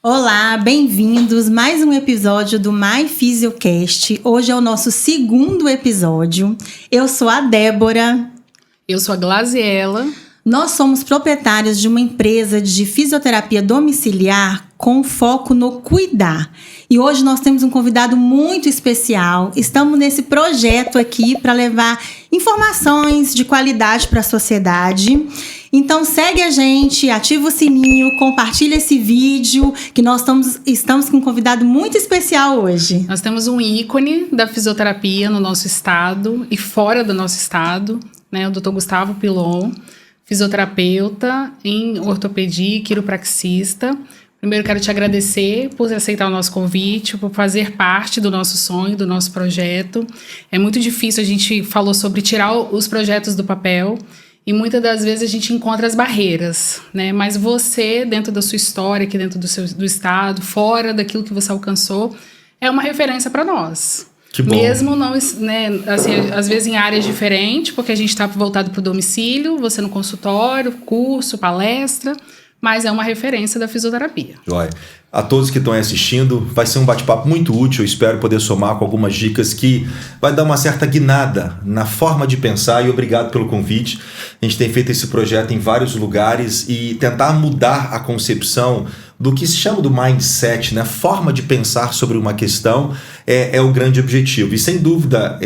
Olá, bem-vindos a mais um episódio do My Fisiocast. Hoje é o nosso segundo episódio. Eu sou a Débora. Eu sou a Glaziela. Nós somos proprietários de uma empresa de fisioterapia domiciliar com foco no cuidar. E hoje nós temos um convidado muito especial. Estamos nesse projeto aqui para levar informações de qualidade para a sociedade. Então segue a gente, ativa o sininho, compartilha esse vídeo, que nós estamos com um convidado muito especial hoje. Nós temos um ícone da fisioterapia no nosso estado e fora do nosso estado, né? O Dr. Gustavo Pilon, fisioterapeuta em ortopedia e quiropraxista. Primeiro, quero te agradecer por aceitar o nosso convite, por fazer parte do nosso sonho, do nosso projeto. É muito difícil, a gente falou sobre tirar os projetos do papel e muitas das vezes a gente encontra as barreiras, né? Mas você, dentro da sua história, aqui dentro do estado, fora daquilo que você alcançou, é uma referência para nós. Que bom. Mesmo não, né, assim, às vezes em áreas diferentes, porque a gente está voltado para o domicílio, você no consultório, curso, palestra, mas é uma referência da fisioterapia. Joia. A todos que estão aí assistindo, vai ser um bate-papo muito útil. Eu espero poder somar com algumas dicas que vai dar uma certa guinada na forma de pensar, e obrigado pelo convite. A gente tem feito esse projeto em vários lugares e tentar mudar a concepção do que se chama do mindset, né? A forma de pensar sobre uma questão é o grande objetivo. E sem dúvida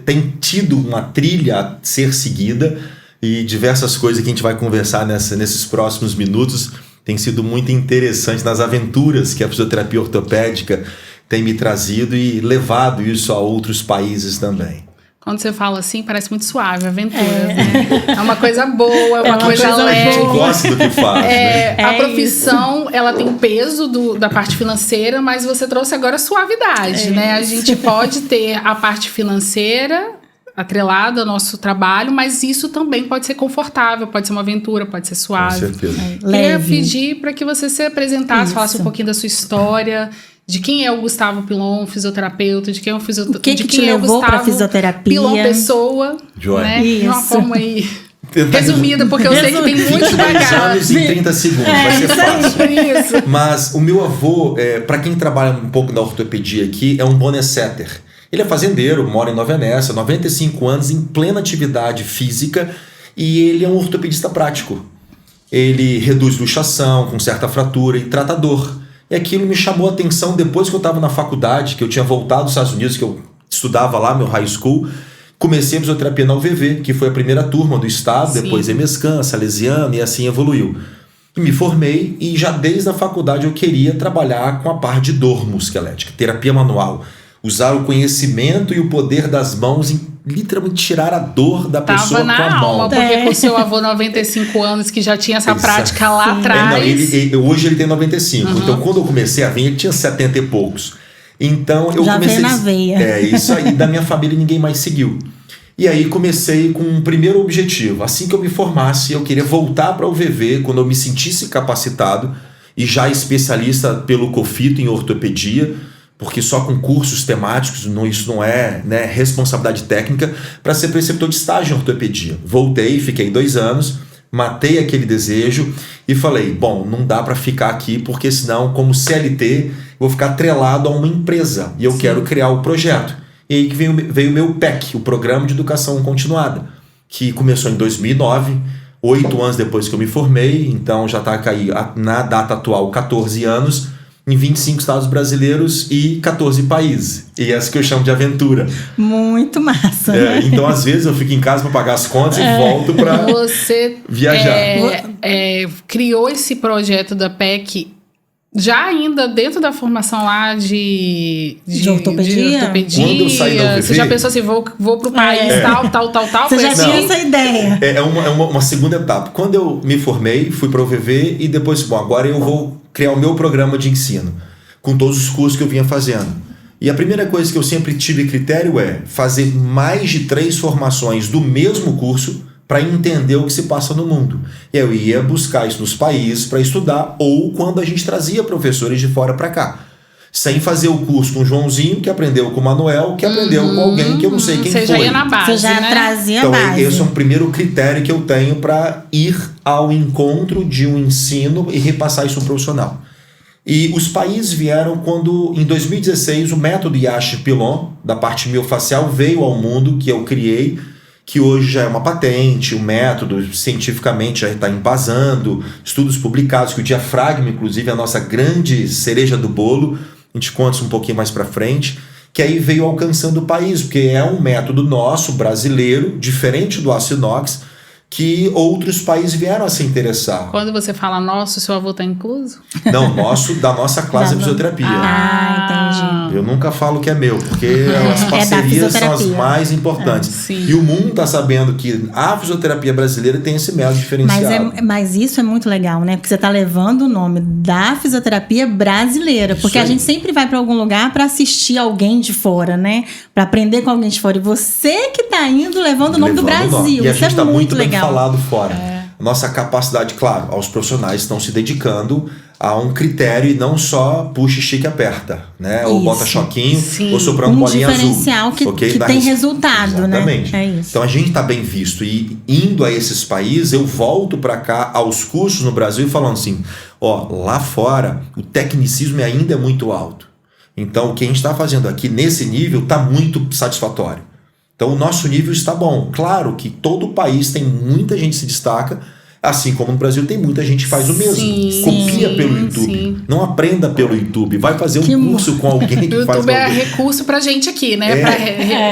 tem tido uma trilha a ser seguida, e diversas coisas que a gente vai conversar nesses próximos minutos tem sido muito interessante nas aventuras que a fisioterapia ortopédica tem me trazido e levado isso a outros países também. Quando você fala assim, parece muito suave, aventuras, né? É uma coisa boa, é uma coisa leve. A gente gosta do que faz, né? A profissão, ela tem o peso da parte financeira, mas você trouxe agora a suavidade, né? A gente pode ter a parte financeira atrelado ao nosso trabalho, mas isso também pode ser confortável, pode ser uma aventura, pode ser suave. Com certeza. Queria pedir para que você se apresentasse, falasse um pouquinho da sua história, de quem é o Gustavo Pilon, fisioterapeuta, de quem é o fisioterapeuta. O que te levou para a fisioterapia? Pilon pessoa, né? De uma forma aí resumida, porque eu sei que tem muito bagagem. anos e 30 segundos, vai ser fácil. Isso. Mas o meu avô, para quem trabalha um pouco na ortopedia aqui, é um bonesetter. Ele é fazendeiro, mora em Nova Venécia, 95 anos, em plena atividade física, e ele é um ortopedista prático. Ele reduz luxação com certa fratura e trata dor. E aquilo me chamou a atenção depois que eu estava na faculdade, que eu tinha voltado dos Estados Unidos, que eu estudava lá, meu high school. Comecei a fisioterapia na UVV, que foi a primeira turma do estado, Sim. Depois EMESCAN, Salesiano, e assim evoluiu. E me formei, e já desde a faculdade eu queria trabalhar com a parte de dor musculoesquelética, terapia manual. Usar o conhecimento e o poder das mãos em literalmente tirar a dor da pessoa com a mão. Tava na alma, porque com o seu avô 95 anos, que já tinha essa prática lá atrás. Hoje ele tem 95, então quando eu comecei a vir ele tinha 70 e poucos. Então eu já comecei... veio na veia. Isso aí, da minha família ninguém mais seguiu. E aí comecei com um primeiro objetivo. Assim que eu me formasse, eu queria voltar para o UVV quando eu me sentisse capacitado e já especialista pelo COFITO em ortopedia, porque só com cursos temáticos, isso não é, né, responsabilidade técnica, para ser preceptor de estágio em ortopedia. Voltei, fiquei 2 anos, matei aquele desejo e falei, bom, não dá para ficar aqui, porque senão, como CLT, vou ficar atrelado a uma empresa e eu quero criar o projeto. E aí que veio o meu PEC, o Programa de Educação Continuada, que começou em 2009, 8 anos depois que eu me formei, então já está aí na data atual 14 anos, em 25 estados brasileiros e 14 países. E essa que eu chamo de aventura. Muito massa. Então, às vezes, eu fico em casa para pagar as contas e volto para viajar. Criou esse projeto da PEC já ainda dentro da formação lá de ortopedia? Quando eu saí da UVV, você já pensou assim, vou pro país tal? Você já tinha essa ideia? É uma segunda etapa. Quando eu me formei, fui para o UVV e depois, agora eu vou criar o meu programa de ensino, com todos os cursos que eu vinha fazendo. E a primeira coisa que eu sempre tive critério é fazer mais de 3 formações do mesmo curso para entender o que se passa no mundo. E eu ia buscar isso nos países para estudar, ou quando a gente trazia professores de fora para cá. Sem fazer o curso com o Joãozinho, que aprendeu com o Manuel, que aprendeu com alguém que eu não sei quem foi. Você já ia na base, você já trazia a base. Então, esse é um primeiro critério que eu tenho para ir ao encontro de um ensino e repassar isso para um profissional. E os países vieram quando, em 2016, o método Yash-Pilon, da parte miofacial, veio ao mundo, que eu criei, que hoje já é uma patente, o método cientificamente já está embasando, estudos publicados, que o diafragma, inclusive, é a nossa grande cereja do bolo, a gente conta isso um pouquinho mais para frente, que aí veio alcançando o país, porque é um método nosso, brasileiro, diferente do aço inox, que outros países vieram a se interessar. Quando você fala nosso, seu avô está incluso? Não, da nossa classe de fisioterapia. Entendi. Eu nunca falo que é meu, porque as parcerias são as mais importantes. E o mundo está sabendo que a fisioterapia brasileira tem esse método diferenciado. Mas isso é muito legal, né? Porque você está levando o nome da fisioterapia brasileira. Porque a gente sempre vai para algum lugar para assistir alguém de fora, né? Para aprender com alguém de fora. E você que está indo levando o nome do Brasil. E isso é tá muito legal. Falado fora. Nossa capacidade, claro, aos profissionais estão se dedicando a um critério e não só puxa, estica e aperta, né? Ou bota choquinho, ou soprando bolinha azul. Diferencial que tem resultado, exatamente, né? É isso. Então a gente está bem visto e indo a esses países, eu volto para cá aos cursos no Brasil falando assim, lá fora o tecnicismo ainda é muito alto. Então o que a gente está fazendo aqui nesse nível está muito satisfatório. Então o nosso nível está bom. Claro que todo o país tem muita gente que se destaca, assim como no Brasil tem muita gente que faz o mesmo. Copia pelo YouTube. Sim. Não aprenda pelo YouTube. Vai fazer um curso com alguém que faz. O YouTube é recurso pra gente aqui, né? Pra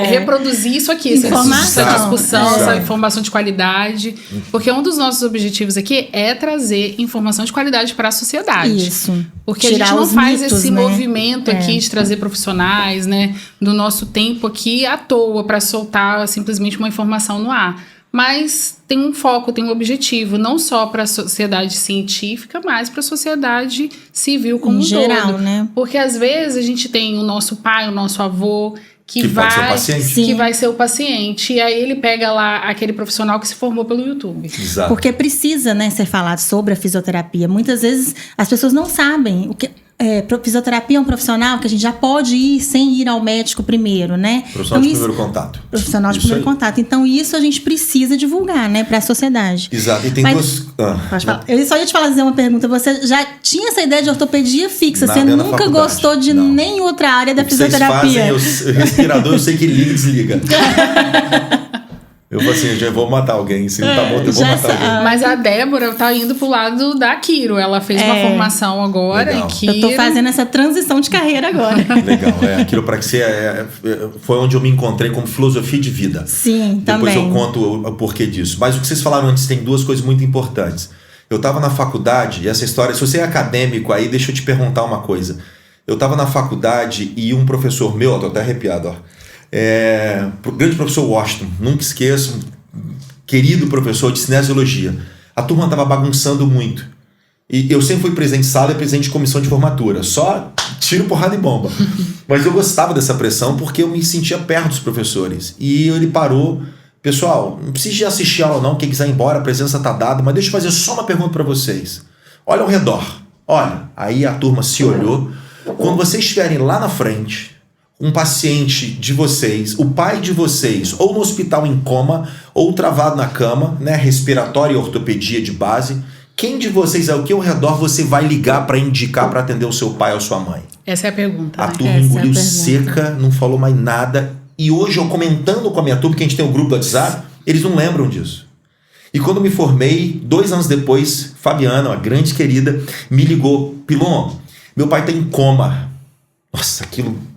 reproduzir isso aqui. Essa discussão, essa informação de qualidade. Porque um dos nossos objetivos aqui é trazer informação de qualidade para a sociedade. Isso. Porque a gente não faz esse movimento aqui de trazer profissionais, né? Do nosso tempo aqui à toa para soltar simplesmente uma informação no ar. Mas tem um foco, tem um objetivo, não só para a sociedade científica, mas para a sociedade civil como um geral, todo. Né? Porque às vezes a gente tem o nosso pai, o nosso avô, que vai ser o paciente. E aí ele pega lá aquele profissional que se formou pelo YouTube. Exato. Porque precisa, né, ser falado sobre a fisioterapia. Muitas vezes as pessoas não sabem o que... fisioterapia é um profissional que a gente já pode ir sem ir ao médico primeiro, né? Profissional de primeiro contato. Profissional de primeiro contato. Então, isso a gente precisa divulgar, né? Para a sociedade. Exato. E tem duas... Pode falar. Eu só ia te fazer uma pergunta. Você já tinha essa ideia de ortopedia fixa? Você nunca gostou de nem outra área da fisioterapia? Vocês fazem o respirador, eu sei que liga e desliga. Eu vou assim, já vou matar alguém. Se não tá bom, eu vou matar alguém. Mas a Débora tá indo pro lado da Quiro. Ela fez uma formação agora em Quiro. Eu tô fazendo essa transição de carreira agora. Legal, a quiropraxia foi onde eu me encontrei como filosofia de vida. Sim, Depois também. eu conto o porquê disso. Mas o que vocês falaram antes tem duas coisas muito importantes. Eu tava na faculdade, e essa história, se você é acadêmico aí, deixa eu te perguntar uma coisa. Eu tava na faculdade e um professor meu, tô até arrepiado, o grande professor Washington, nunca esqueço, querido professor de cinesiologia. A turma estava bagunçando muito. E eu sempre fui presidente de sala e presidente de comissão de formatura. Só tiro, porrada e bomba. Mas eu gostava dessa pressão porque eu me sentia perto dos professores. E ele parou. Pessoal, não precisa de assistir aula não. Quem quiser ir embora, a presença está dada. Mas deixa eu fazer só uma pergunta para vocês. Olha ao redor. Olha. Aí a turma se olhou. Quando vocês estiverem lá na frente... um paciente de vocês, o pai de vocês, ou no hospital em coma, ou travado na cama, né, respiratória e ortopedia de base, quem de vocês ao que ao redor você vai ligar para indicar para atender o seu pai ou sua mãe? Essa é a pergunta. A turma engoliu seca, não falou mais nada. E hoje eu comentando com a minha turma, que a gente tem um grupo do WhatsApp, eles não lembram disso. E quando me formei, 2 anos depois, Fabiana, uma grande querida, me ligou. Pilon, meu pai está em coma. Nossa, aquilo...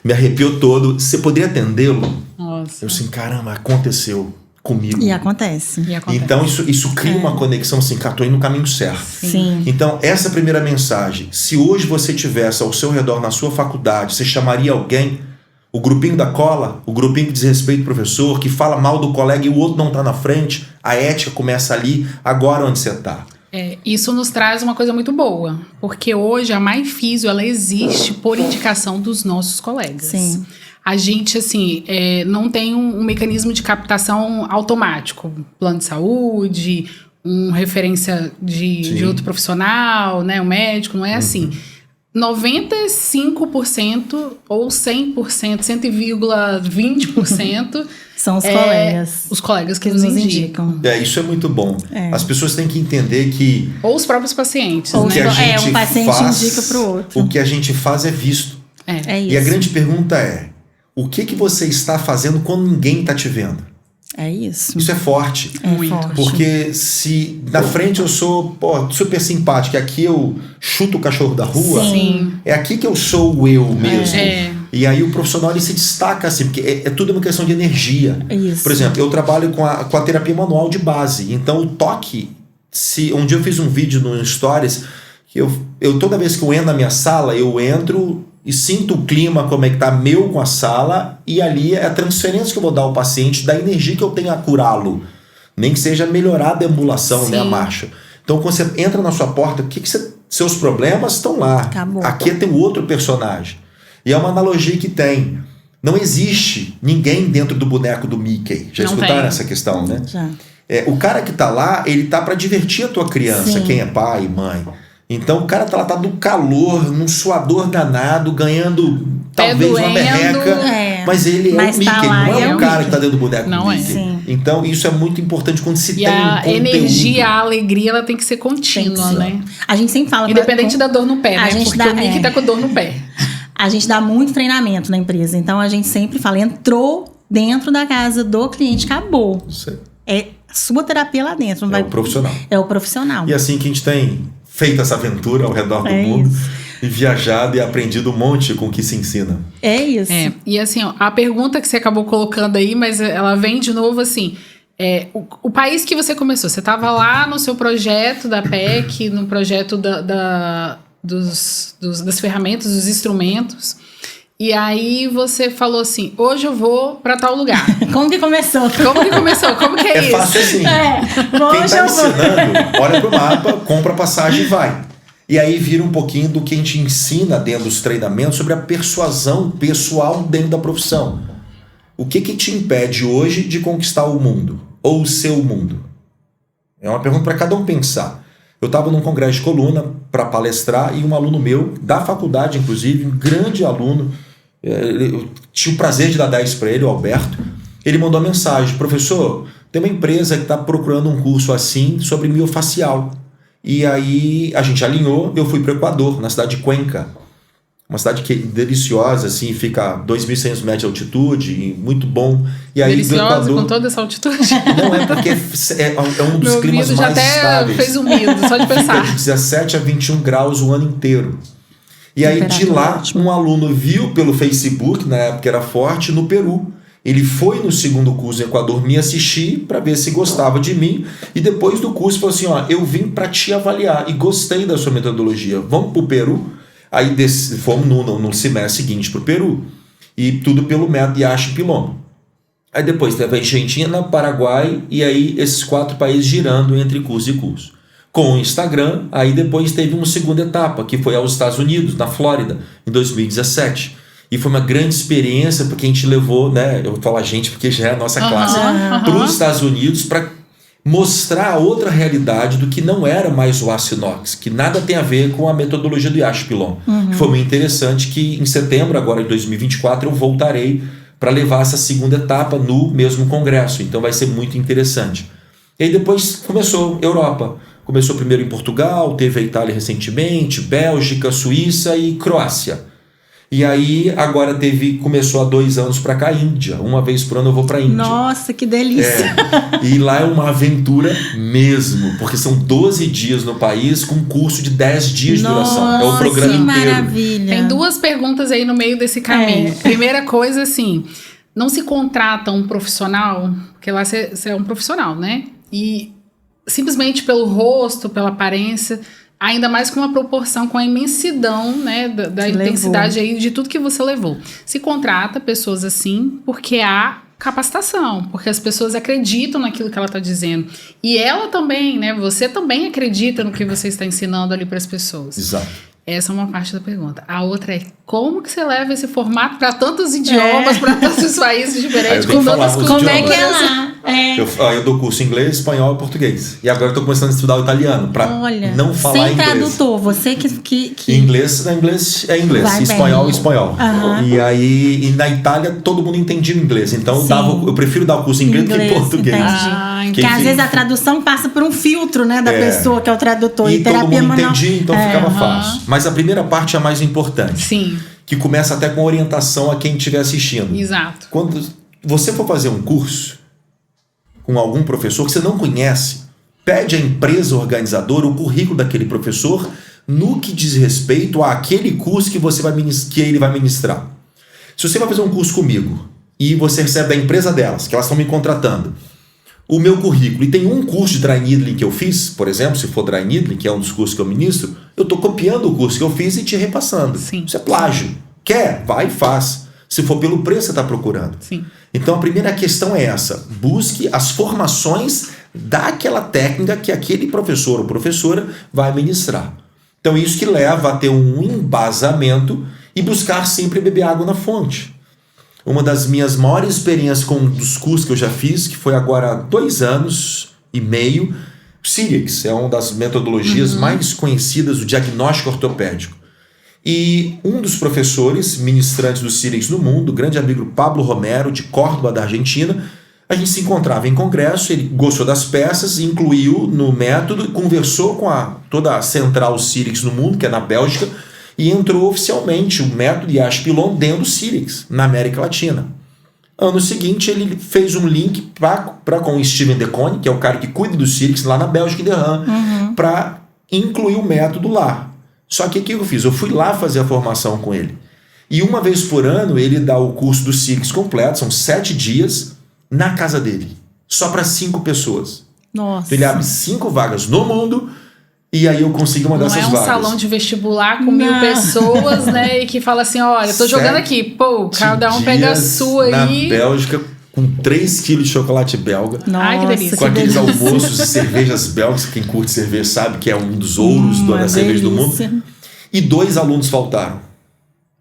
me arrepiou todo. Você poderia atendê-lo? Nossa. Eu assim, caramba, aconteceu comigo. E acontece. Então isso cria uma conexão assim, cara, tô indo no caminho certo. Sim. Então essa é a primeira mensagem. Se hoje você tivesse ao seu redor na sua faculdade, você chamaria alguém, o grupinho da cola, o grupinho que desrespeita o professor, que fala mal do colega e o outro não tá na frente, a ética começa ali, agora onde você tá. Isso nos traz uma coisa muito boa, porque hoje a MyFisio, ela existe por indicação dos nossos colegas. Sim. A gente, assim, não tem um mecanismo de captação automático, plano de saúde, referência de outro profissional, né, um médico, não é assim. 95% ou 100%, 100,20% São os colegas. Os colegas que nos indicam. Isso é muito bom. As pessoas têm que entender que... Ou os próprios pacientes, o que né? a gente um paciente faz, indica para o outro. O que a gente faz é visto. É isso. E a grande pergunta é, o que você está fazendo quando ninguém está te vendo? É isso. Isso é forte. Muito. Forte. Porque se na frente eu sou super simpático, aqui eu chuto o cachorro da rua, Sim. é aqui que eu sou o eu mesmo. É. E aí o profissional ele se destaca assim, porque é tudo uma questão de energia. Isso. Por exemplo, eu trabalho com a terapia manual de base. Então o toque, um dia eu fiz um vídeo no Stories, que eu toda vez que eu entro na minha sala, eu entro e sinto o clima, como é que tá meu com a sala, e ali é a transferência que eu vou dar ao paciente da energia que eu tenho a curá-lo. Nem que seja melhorar a deambulação, né, a marcha. Então, quando você entra na sua porta, seus problemas estão lá. Acabou. Aqui tem outro personagem. E é uma analogia que tem. Não existe ninguém dentro do boneco do Mickey. Já Não escutaram tem. essa questão, né? Já. O cara que tá lá, ele tá para divertir a tua criança, Sim. quem é pai, mãe. Então o cara tá no calor, num suador danado, ganhando talvez uma merreca, mas ele é Mas o Mickey, tá lá, não é o o cara Mickey. que tá dentro do boneco Não do é. Mickey. Sim. Então isso é muito importante quando se E tem um a conteúdo. energia, a alegria, ela tem que ser contínua, né? A gente sempre fala... Independente da dor no pé, A né? gente Porque dá- o Mickey tá com dor no pé. A gente dá muito treinamento na empresa. Então, a gente sempre fala, entrou dentro da casa do cliente, acabou. Isso É sua terapia lá dentro. Não é vai... o profissional. É o profissional. E assim que a gente tem feito essa aventura ao redor do mundo isso. e viajado e aprendido um monte com o que se ensina. É isso. E assim, ó, a pergunta que você acabou colocando aí, mas ela vem de novo assim. O país que você começou, você estava lá no seu projeto da PEC, no projeto das ferramentas, dos instrumentos, e aí você falou assim, hoje eu vou para tal lugar. Como que começou? Como que começou? Como que é isso? Fácil assim. Quem Hoje está eu vou. ensinando, olha pro mapa, compra a passagem e vai. E aí vira um pouquinho do que a gente ensina dentro dos treinamentos sobre a persuasão pessoal dentro da profissão. O que te impede hoje de conquistar o mundo? Ou o seu mundo? É uma pergunta para cada um pensar. Eu estava num congresso de coluna para palestrar e um aluno meu, da faculdade inclusive, um grande aluno, eu tinha o prazer de dar 10 para ele, o Alberto, ele mandou uma mensagem, professor, tem uma empresa que está procurando um curso assim sobre miofacial. E aí a gente alinhou, eu fui para o Equador, na cidade de Cuenca. Uma cidade que é deliciosa, assim, fica a 2.600 metros de altitude, muito bom. E aí, Deliciosa, do Equador, com toda essa altitude. não é porque é um dos Meu climas ouvido já mais até estáveis. fez um medo, só de Fica pensar. de 17 a 21 graus o ano inteiro. E aí de lá, um aluno viu pelo Facebook, na época era forte, no Peru. Ele foi no segundo curso no Equador me assistir para ver se gostava de mim. E depois do curso falou assim, ó, eu vim para te avaliar e gostei da sua metodologia. Vamos para o Peru? Aí fomos no semestre seguinte para o Peru. E tudo pelo método Yashi Pilon. Aí depois teve a Argentina, Paraguai e aí esses 4 países girando entre curso e curso. Com o Instagram, aí depois teve uma segunda etapa, que foi aos Estados Unidos, na Flórida, em 2017. E foi uma grande experiência, porque a gente levou, né? Eu vou falar gente, porque já é a nossa classe, para os Estados Unidos, para mostrar a outra realidade do que não era mais o aço inox, que nada tem a ver com a metodologia do Yashi Pilon. Foi muito interessante que em setembro, agora de 2024, eu voltarei para levar essa segunda etapa no mesmo congresso. Então vai ser muito interessante. E aí depois começou Europa. Começou primeiro em Portugal, teve a Itália recentemente, Bélgica, Suíça e Croácia. E aí agora começou há 2 anos para cá a Índia. Uma vez por ano eu vou para a Índia. Nossa, que delícia! E lá é uma aventura mesmo, porque são 12 dias no país com um curso de 10 dias de duração. É o programa que inteiro. Maravilha! Tem 2 perguntas aí no meio desse caminho. Primeira coisa, assim, não se contrata um profissional, porque lá você é um profissional, né? E simplesmente pelo rosto, pela aparência, ainda mais com uma proporção, com a imensidão, né, da intensidade aí de tudo que você levou. Se contrata pessoas assim porque há capacitação, porque as pessoas acreditam naquilo que ela está dizendo. E ela também, né, você também acredita no que você está ensinando ali para as pessoas. Exato. Essa é uma parte da pergunta. A outra é como que você leva esse formato para tantos idiomas, para tantos países diferentes, com tantas culturas? Como é que é lá? Eu dou curso em inglês, espanhol e português. E agora eu tô começando a estudar o italiano, pra não falar sem inglês. tradutor, você que... Inglês é inglês, Vai espanhol bem. é espanhol. E aí, na Itália, todo mundo entendia o inglês. Então, eu prefiro dar o curso em inglês do que em português. Entendi. Que, Porque às vezes a tradução passa por um filtro, né, da pessoa que é o tradutor. E todo mundo manual... entendia, então ficava fácil. Mas a primeira parte é a mais importante. Sim. Que começa até com orientação a quem estiver assistindo. Exato. Quando você for fazer um curso com algum professor que você não conhece, pede à empresa organizadora o currículo daquele professor no que diz respeito àquele curso que ele vai ministrar. Se você vai fazer um curso comigo e você recebe da empresa delas, que elas estão me contratando, o meu currículo, e tem um curso de Dry Needling que eu fiz, por exemplo, se for Dry Needling, que é um dos cursos que eu ministro, eu estou copiando o curso que eu fiz e te repassando. Sim. Isso é plágio. Quer? Vai e faz. Se for pelo preço que você está procurando. Sim. Então a primeira questão é essa: busque as formações daquela técnica que aquele professor ou professora vai ministrar. Então isso que leva a ter um embasamento e buscar sempre beber água na fonte. Uma das minhas maiores experiências com um dos cursos que eu já fiz, que foi agora há 2 anos e meio, SIRIX é uma das metodologias mais conhecidas do diagnóstico ortopédico. E um dos professores ministrantes do SIRIX no mundo, o grande amigo Pablo Romero, de Córdoba, da Argentina, a gente se encontrava em congresso, ele gostou das peças, incluiu no método, conversou com toda a central SIRIX no mundo, que é na Bélgica, e entrou oficialmente o método Yash Pilon dentro do SIRIX, na América Latina. Ano seguinte, ele fez um link com o Steven Decone, que é o cara que cuida do SIRIX lá na Bélgica, em Derham, para incluir o método lá. Só que o que eu fiz? Eu fui lá fazer a formação com ele. E uma vez por ano, ele dá o curso do SIRIX completo, são 7 dias, na casa dele. Só para 5 pessoas. Nossa. Então, ele abre 5 vagas no mundo, e aí eu consigo uma dessas vagas. Não é um salão de vestibular com 1000 pessoas, né? E que fala assim, olha, eu tô jogando aqui. Pô, cada um pega a sua aí. Na Bélgica, com 3 quilos de chocolate belga. Nossa, ai, que delícia. Com aqueles almoços e cervejas belgas, quem curte cerveja sabe que é um dos ouros da cerveja do mundo. E 2 alunos faltaram.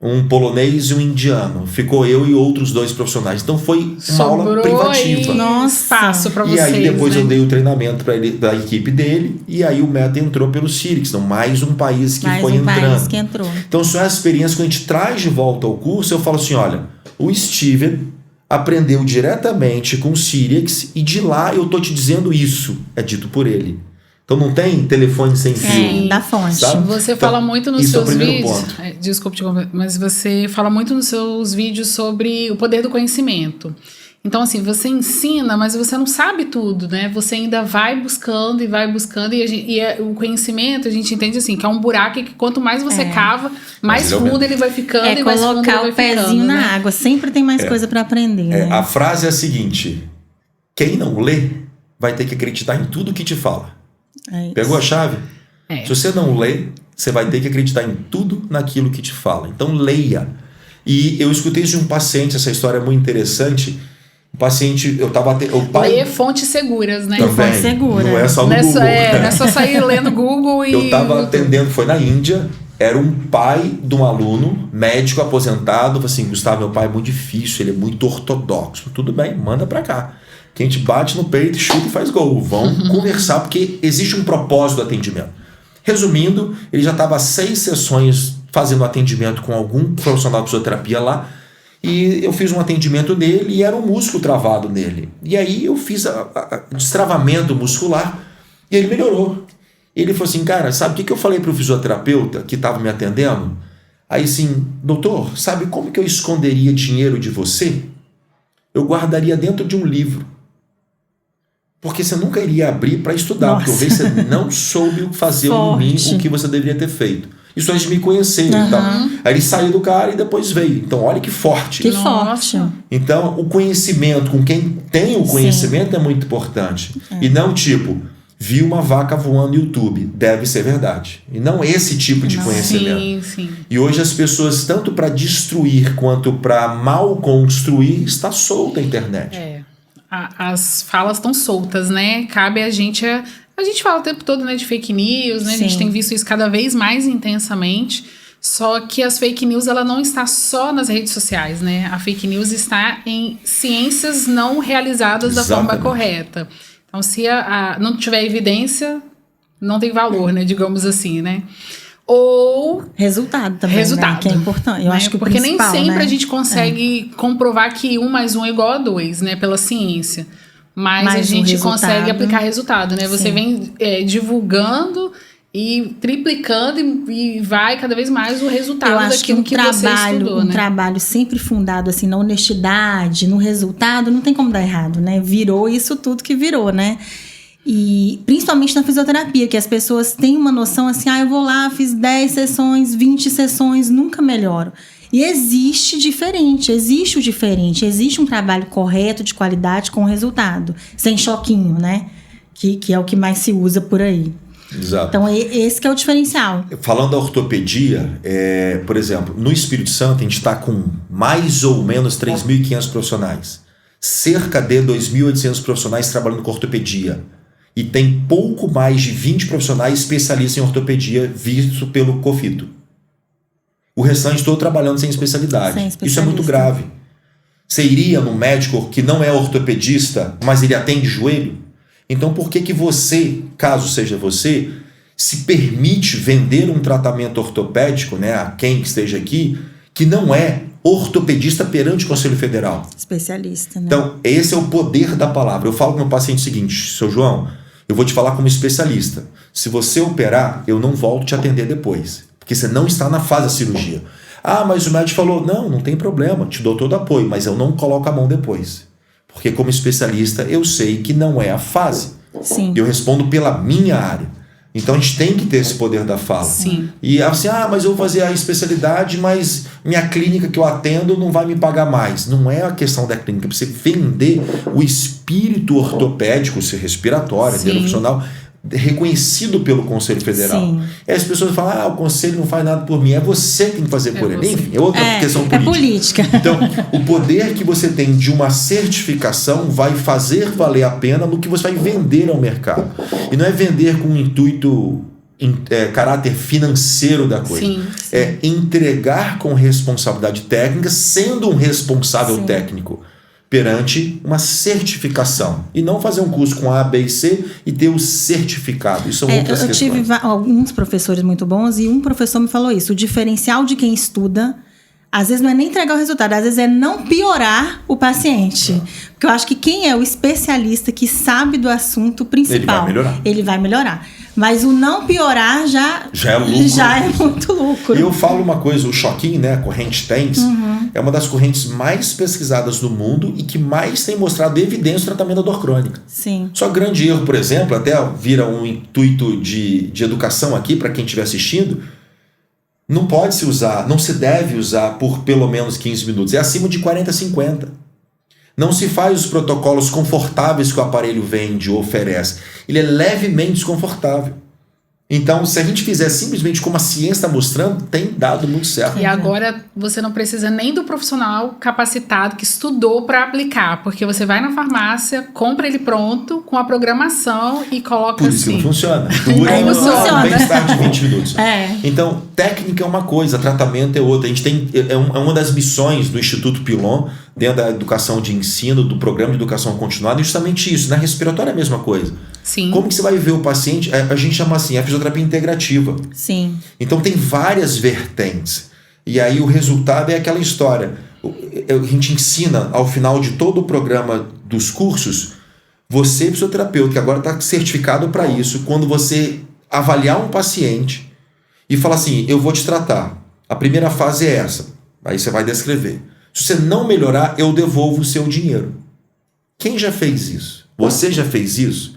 Um polonês e um indiano. Ficou eu e outros 2 profissionais. Então foi uma aula privativa. Nossa, espaço para vocês. E aí depois né? eu dei o treinamento para a equipe dele. E aí o Meta entrou pelo SIRIX. Então mais um país que foi entrando. País que entrou. Então são as experiências que a gente traz de volta ao curso. Eu falo assim, olha, o Steven aprendeu diretamente com o SIRIX e de lá eu tô te dizendo isso. É dito por ele. Então não tem telefone sem fio. Da fonte. Sabe? Você então, fala muito nos seus vídeos. Ponto. Desculpe te contar, mas você fala muito nos seus vídeos sobre o poder do conhecimento. Então, assim, você ensina, mas você não sabe tudo, né? Você ainda vai buscando e vai buscando. O conhecimento, a gente entende assim, que é um buraco que quanto mais você cava, mais fundo ele vai ficando e mais fundo ele vai ficando. É colocar o pezinho na água. Sempre tem mais coisa para aprender. Né? A frase é a seguinte: quem não lê vai ter que acreditar em tudo que te fala. Pegou a chave? Se você não lê, você vai ter que acreditar em tudo naquilo que te fala. Então leia. E eu escutei isso de um paciente, essa história é muito interessante. O paciente, eu tava... Ler fontes seguras, né? Também, fonte segura. não é só no Google. Não é só sair lendo Google e... Eu tava atendendo, foi na Índia, era um pai de um aluno, médico aposentado, falou assim, Gustavo, meu pai é muito difícil, ele é muito ortodoxo. Tudo bem, manda pra cá. Que a gente bate no peito, chuta e faz gol. Vão conversar, porque existe um propósito do atendimento. Resumindo, ele já estava 6 sessões fazendo atendimento com algum profissional de fisioterapia lá, e eu fiz um atendimento nele e era um músculo travado nele. E aí eu fiz destravamento muscular e ele melhorou. Ele falou assim, cara, sabe o que eu falei para o fisioterapeuta que estava me atendendo? Aí assim, doutor, sabe como que eu esconderia dinheiro de você? Eu guardaria dentro de um livro. Porque você nunca iria abrir para estudar, porque talvez você não soube fazer em mim o que você deveria ter feito. Isso antes de me conhecer. Então. Aí ele saiu do cara e depois veio. Então, olha que forte. Que forte. Então, o conhecimento, com quem tem o conhecimento é muito importante. E não tipo, vi uma vaca voando no YouTube, deve ser verdade. E não esse tipo de conhecimento. Sim. E hoje as pessoas, tanto para destruir quanto para mal construir, está solta a internet. As falas estão soltas, né? Cabe a gente... A gente fala o tempo todo, né, de fake news, né? A gente tem visto isso cada vez mais intensamente. Só que as fake news, ela não está só nas redes sociais, né? A fake news está em ciências não realizadas da forma correta. Então, se não tiver evidência, não tem valor, né? Digamos assim, né? Ou resultado também, né? Que é importante. Eu acho que porque nem sempre, né? a gente consegue comprovar que 1 mais 1 é igual a 2, né? Pela ciência. Mas a gente consegue aplicar resultado, né? Você vem divulgando e triplicando e vai cada vez mais o resultado daquilo que você estudou, né? Um trabalho sempre fundado assim na honestidade, no resultado, não tem como dar errado, né? Virou isso tudo que virou, né? E principalmente na fisioterapia, que as pessoas têm uma noção assim, eu vou lá, fiz 10 sessões, 20 sessões, nunca melhoro. E existe o diferente, existe um trabalho correto, de qualidade, com resultado, sem choquinho, né? Que é o que mais se usa por aí. Exato. Então, esse que é o diferencial. Falando da ortopedia, por exemplo, no Espírito Santo, a gente está com mais ou menos 3.500 profissionais. Cerca de 2.800 profissionais trabalhando com ortopedia. E tem pouco mais de 20 profissionais especialistas em ortopedia visto pelo COFITO. O restante todo trabalhando sem especialidade. Isso é muito grave. Você iria no médico que não é ortopedista, mas ele atende joelho? Então por que você, caso seja você, se permite vender um tratamento ortopédico, né, a quem esteja aqui, que não é ortopedista perante o Conselho Federal? Especialista, né? Então, esse é o poder da palavra. Eu falo para o meu paciente o seguinte: seu João, eu vou te falar como especialista. Se você operar, eu não volto te atender depois, porque você não está na fase da cirurgia. Mas o médico falou, não tem problema, te dou todo o apoio, mas eu não coloco a mão depois. Porque como especialista, eu sei que não é a fase. Sim. Eu respondo pela minha área. Então a gente tem que ter esse poder da fala. Sim. E assim, mas eu vou fazer a especialidade, mas minha clínica que eu atendo não vai me pagar mais. Não é a questão da clínica, você vender o espírito ortopédico, se respiratório, profissional, reconhecido pelo Conselho Federal. Sim. E as pessoas falam, o Conselho não faz nada por mim, é você que tem que fazer por ele. Enfim, é outra questão política. Então, o poder que você tem de uma certificação vai fazer valer a pena no que você vai vender ao mercado. E não é vender com um intuito, caráter financeiro da coisa. Sim. É entregar com responsabilidade técnica, sendo um responsável técnico perante uma certificação. E não fazer um curso com A, B e C e ter o certificado. Isso são outras questões. Eu tive alguns professores muito bons e um professor me falou isso. O diferencial de quem estuda, às vezes não é nem entregar o resultado, às vezes é não piorar o paciente. Porque eu acho que quem é o especialista que sabe do assunto principal, ele vai melhorar. Mas o não piorar já é lucro. Já é muito lucro. E eu falo uma coisa, o choquinho, né, a corrente TENS, é uma das correntes mais pesquisadas do mundo e que mais tem mostrado evidência no tratamento da dor crônica. Sim. Só grande erro, por exemplo, até vira um intuito de educação aqui para quem estiver assistindo, não pode se usar, não se deve usar por pelo menos 15 minutos, é acima de 40, 50. Não se faz os protocolos confortáveis que o aparelho vende ou oferece. Ele é levemente desconfortável. Então, se a gente fizer simplesmente como a ciência está mostrando, tem dado muito certo. E agora você não precisa nem do profissional capacitado que estudou para aplicar, porque você vai na farmácia, compra ele pronto, com a programação e coloca assim. Por isso que não funciona. Dura bem-estar de 20 minutos. Então, técnica é uma coisa, tratamento é outra. A gente tem, é uma das missões do Instituto Pilon, dentro da educação de ensino, do programa de educação continuada, é justamente isso. Na respiratória é a mesma coisa. Sim. Como que você vai ver o paciente? A gente chama assim, a fisioterapia integrativa. Sim. Então tem várias vertentes. E aí o resultado é aquela história. A gente ensina ao final de todo o programa dos cursos, você, fisioterapeuta, que agora está certificado para isso, quando você avaliar um paciente e falar assim, eu vou te tratar. A primeira fase é essa. Aí você vai descrever. Se você não melhorar, eu devolvo o seu dinheiro. Quem já fez isso? Você já fez isso?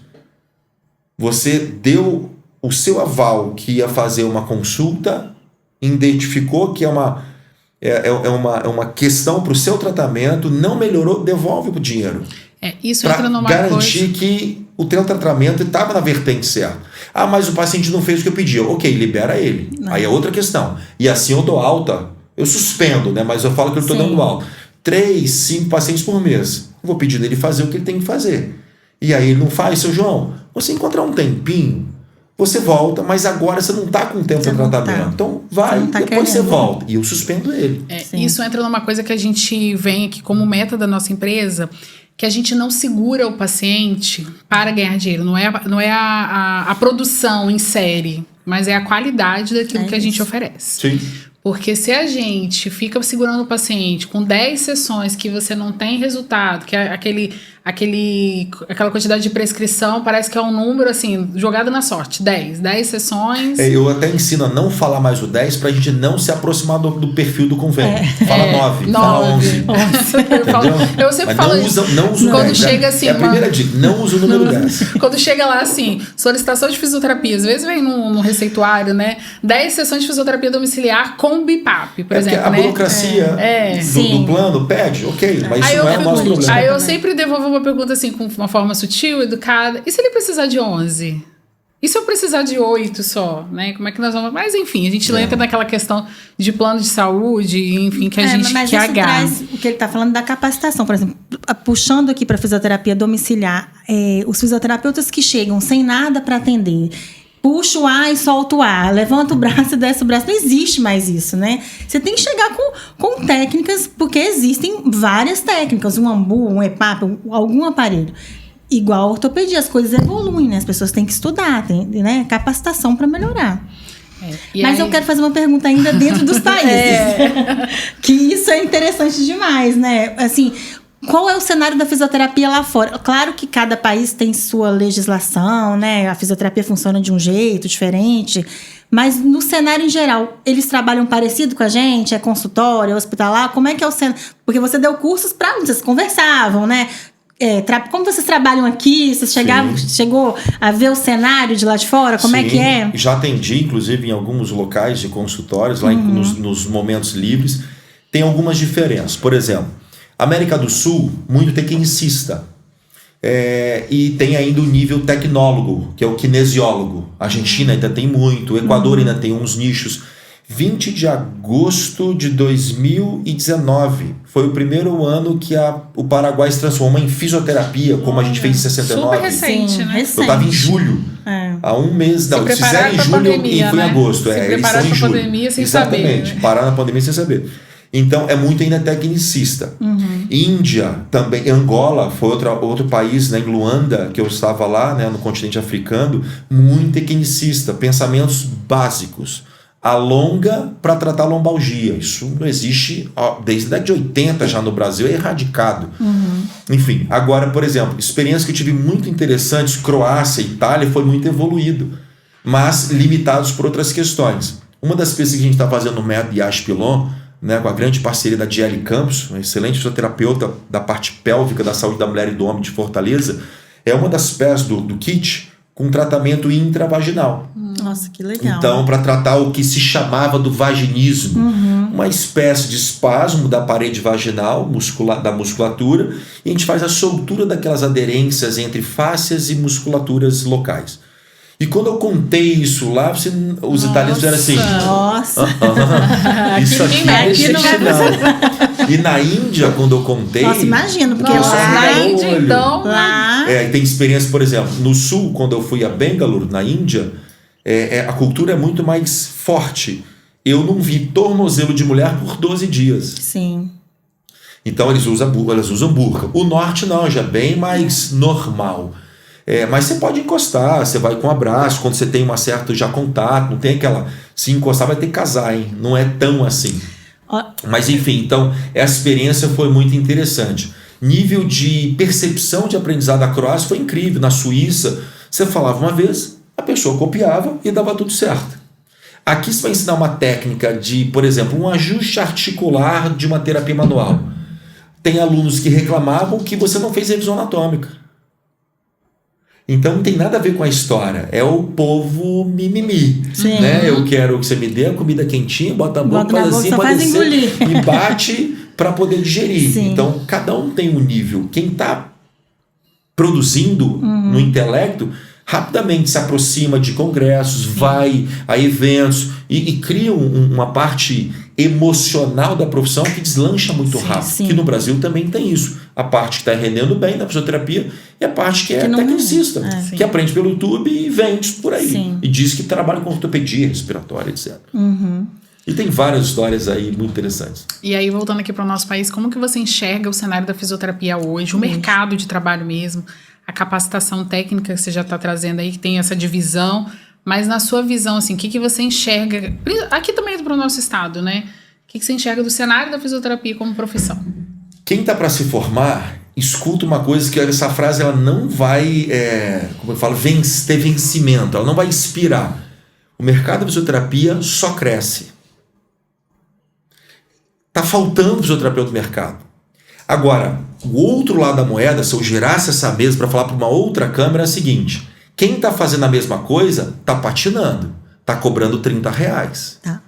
Você deu o seu aval que ia fazer uma consulta, identificou que é uma questão para o seu tratamento, não melhorou, devolve o dinheiro. Isso entra numa garantir que o teu tratamento estava na vertente certa. Mas o paciente não fez o que eu pedi. Ok, libera ele. Não. Aí é outra questão. E assim eu dou alta. Eu suspendo, né? Mas eu falo que eu estou dando alta. 3, 5 pacientes por mês. Eu vou pedir dele fazer o que ele tem que fazer. E aí ele não faz, seu João, você encontrar um tempinho, você volta, mas agora você não está com tempo de tratamento. Então vai, depois você volta. E eu suspendo ele. Isso entra numa coisa que a gente vem aqui como meta da nossa empresa, que a gente não segura o paciente para ganhar dinheiro. Não é a produção em série, mas é a qualidade daquilo que a gente oferece. Sim. Porque se a gente fica segurando o paciente com 10 sessões que você não tem resultado, que é aquela quantidade de prescrição parece que é um número assim, jogado na sorte, 10 sessões. Eu até ensino a não falar mais o 10 pra gente não se aproximar do perfil do convênio. Fala 9, fala 11. Eu sempre falo isso. Não usa o quando 10. Chega assim, é a primeira dica, não usa o número 10. Quando chega lá assim, solicitação de fisioterapia, às vezes vem no receituário, né? 10 sessões de fisioterapia domiciliar com BIPAP, por exemplo. A burocracia do plano pede, ok, mas isso não é o nosso problema. Aí eu sempre devolvo uma pergunta assim, com uma forma sutil, educada. E se ele precisar de 11? E se eu precisar de 8 só? Né? Como é que nós vamos... Mas enfim, a gente entra naquela questão de plano de saúde, enfim, que a gente mas quer isso traz o que ele está falando da capacitação. Por exemplo, puxando aqui para a fisioterapia domiciliar, os fisioterapeutas que chegam sem nada para atender... Puxa o ar e solta o ar, levanta o braço e desce o braço. Não existe mais isso, né? Você tem que chegar com técnicas, porque existem várias técnicas. Um AMBU, um EPAP, algum aparelho. Igual a ortopedia, as coisas evoluem, né? As pessoas têm que estudar, tem, né? Capacitação para melhorar. Mas eu quero fazer uma pergunta ainda dentro dos países. Que isso é interessante demais, né? Assim... Qual é o cenário da fisioterapia lá fora? Claro que cada país tem sua legislação, né? A fisioterapia funciona de um jeito diferente. Mas no cenário em geral, eles trabalham parecido com a gente? É consultório, é hospitalar? Como é que é o cenário? Porque você deu cursos para vocês conversavam, né? Como vocês trabalham aqui? Vocês chegou a ver o cenário de lá de fora? Como é que é? Já atendi, inclusive, em alguns locais de consultórios, lá nos momentos livres. Tem algumas diferenças. Por exemplo, América do Sul, muito tecnicista. E tem ainda o nível tecnólogo, que é o kinesiólogo. A Argentina ainda tem muito, o Equador ainda tem uns nichos. 20 de agosto de 2019 foi o primeiro ano que o Paraguai se transformou em fisioterapia, como a gente fez em 69. Super recente, né? Eu estava em julho. Há um mês. Não, eles fizeram em julho e foi em agosto. Se prepararam para a pandemia sem saber. Exatamente, pararam na pandemia sem saber. Então, é muito ainda tecnicista. Índia, também, Angola, foi outro país, né, em Luanda, que eu estava lá, né, no continente africano, muito tecnicista, pensamentos básicos. Alonga para tratar lombalgia. Isso não existe desde a década de 80 já no Brasil, é erradicado. Enfim, agora, por exemplo, experiência que eu tive muito interessantes, Croácia, Itália, foi muito evoluído, mas limitados por outras questões. Uma das pesquisas que a gente está fazendo no método Yash Pilon, né, com a grande parceria da Diele Campos, uma excelente fisioterapeuta da parte pélvica da saúde da mulher e do homem de Fortaleza, é uma das peças do kit com tratamento intravaginal. Nossa, que legal. Então, para tratar o que se chamava do vaginismo, uma espécie de espasmo da parede vaginal, da musculatura, e a gente faz a soltura daquelas aderências entre fáscias e musculaturas locais. E quando eu contei isso lá, os italianos fizeram assim... Nossa! Isso aqui não existe, não. E na Índia, quando eu contei... Nossa, imagino, porque na Índia, então... Lá... tem experiência, por exemplo, no sul, quando eu fui a Bangalore, na Índia, a cultura é muito mais forte. Eu não vi tornozelo de mulher por 12 dias. Sim. Então eles usam burca. O norte não, já é bem mais normal. Mas você pode encostar, você vai com um abraço, quando você tem uma certa já contato, não tem aquela... Se encostar vai ter que casar, hein? Não é tão assim. Mas enfim, então, essa experiência foi muito interessante. Nível de percepção de aprendizado da Croácia foi incrível. Na Suíça, você falava uma vez, a pessoa copiava e dava tudo certo. Aqui você vai ensinar uma técnica de, por exemplo, um ajuste articular de uma terapia manual. Tem alunos que reclamavam que você não fez revisão anatômica. Então não tem nada a ver com a história. É o povo mimimi. Né? Eu quero que você me dê a comida quentinha, bota a boca, faz assim, pode descer, e bate para poder digerir. Sim. Então cada um tem um nível. Quem está produzindo no intelecto rapidamente se aproxima de congressos, vai a eventos. E cria uma parte emocional da profissão que deslancha muito rápido. Que no Brasil também tem isso. A parte que está rendendo bem na fisioterapia e a parte que é tecnicista, que aprende pelo YouTube e vende por aí. Sim. E diz que trabalha com ortopedia respiratória, etc. E tem várias histórias aí muito interessantes. E aí, voltando aqui para o nosso país, como que você enxerga o cenário da fisioterapia hoje, o mercado de trabalho mesmo, a capacitação técnica que você já está trazendo aí, que tem essa divisão, mas na sua visão, assim, o que você enxerga, aqui também para o nosso estado, né? O que você enxerga do cenário da fisioterapia como profissão? Quem está para se formar, escuta uma coisa que essa frase ela não vai, como eu falo, ter vencimento, ela não vai inspirar. O mercado da fisioterapia só cresce. Está faltando fisioterapeuta no mercado. Agora, o outro lado da moeda, se eu girasse essa mesa para falar para uma outra câmera, é o seguinte: quem está fazendo a mesma coisa está patinando, está cobrando R$30. Tá.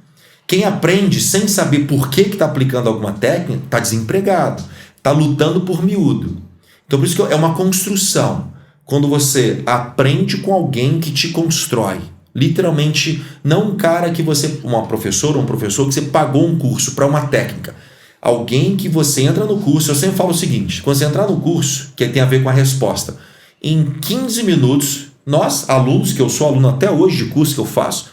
Quem aprende sem saber por que está aplicando alguma técnica está desempregado, está lutando por miúdo. Então, por isso que é uma construção. Quando você aprende com alguém que te constrói. Literalmente, não um cara que você, uma professora ou um professor que você pagou um curso para uma técnica. Alguém que você entra no curso, eu sempre falo o seguinte: quando você entrar no curso, que tem a ver com a resposta, em 15 minutos, nós, alunos, que eu sou aluno até hoje de curso que eu faço,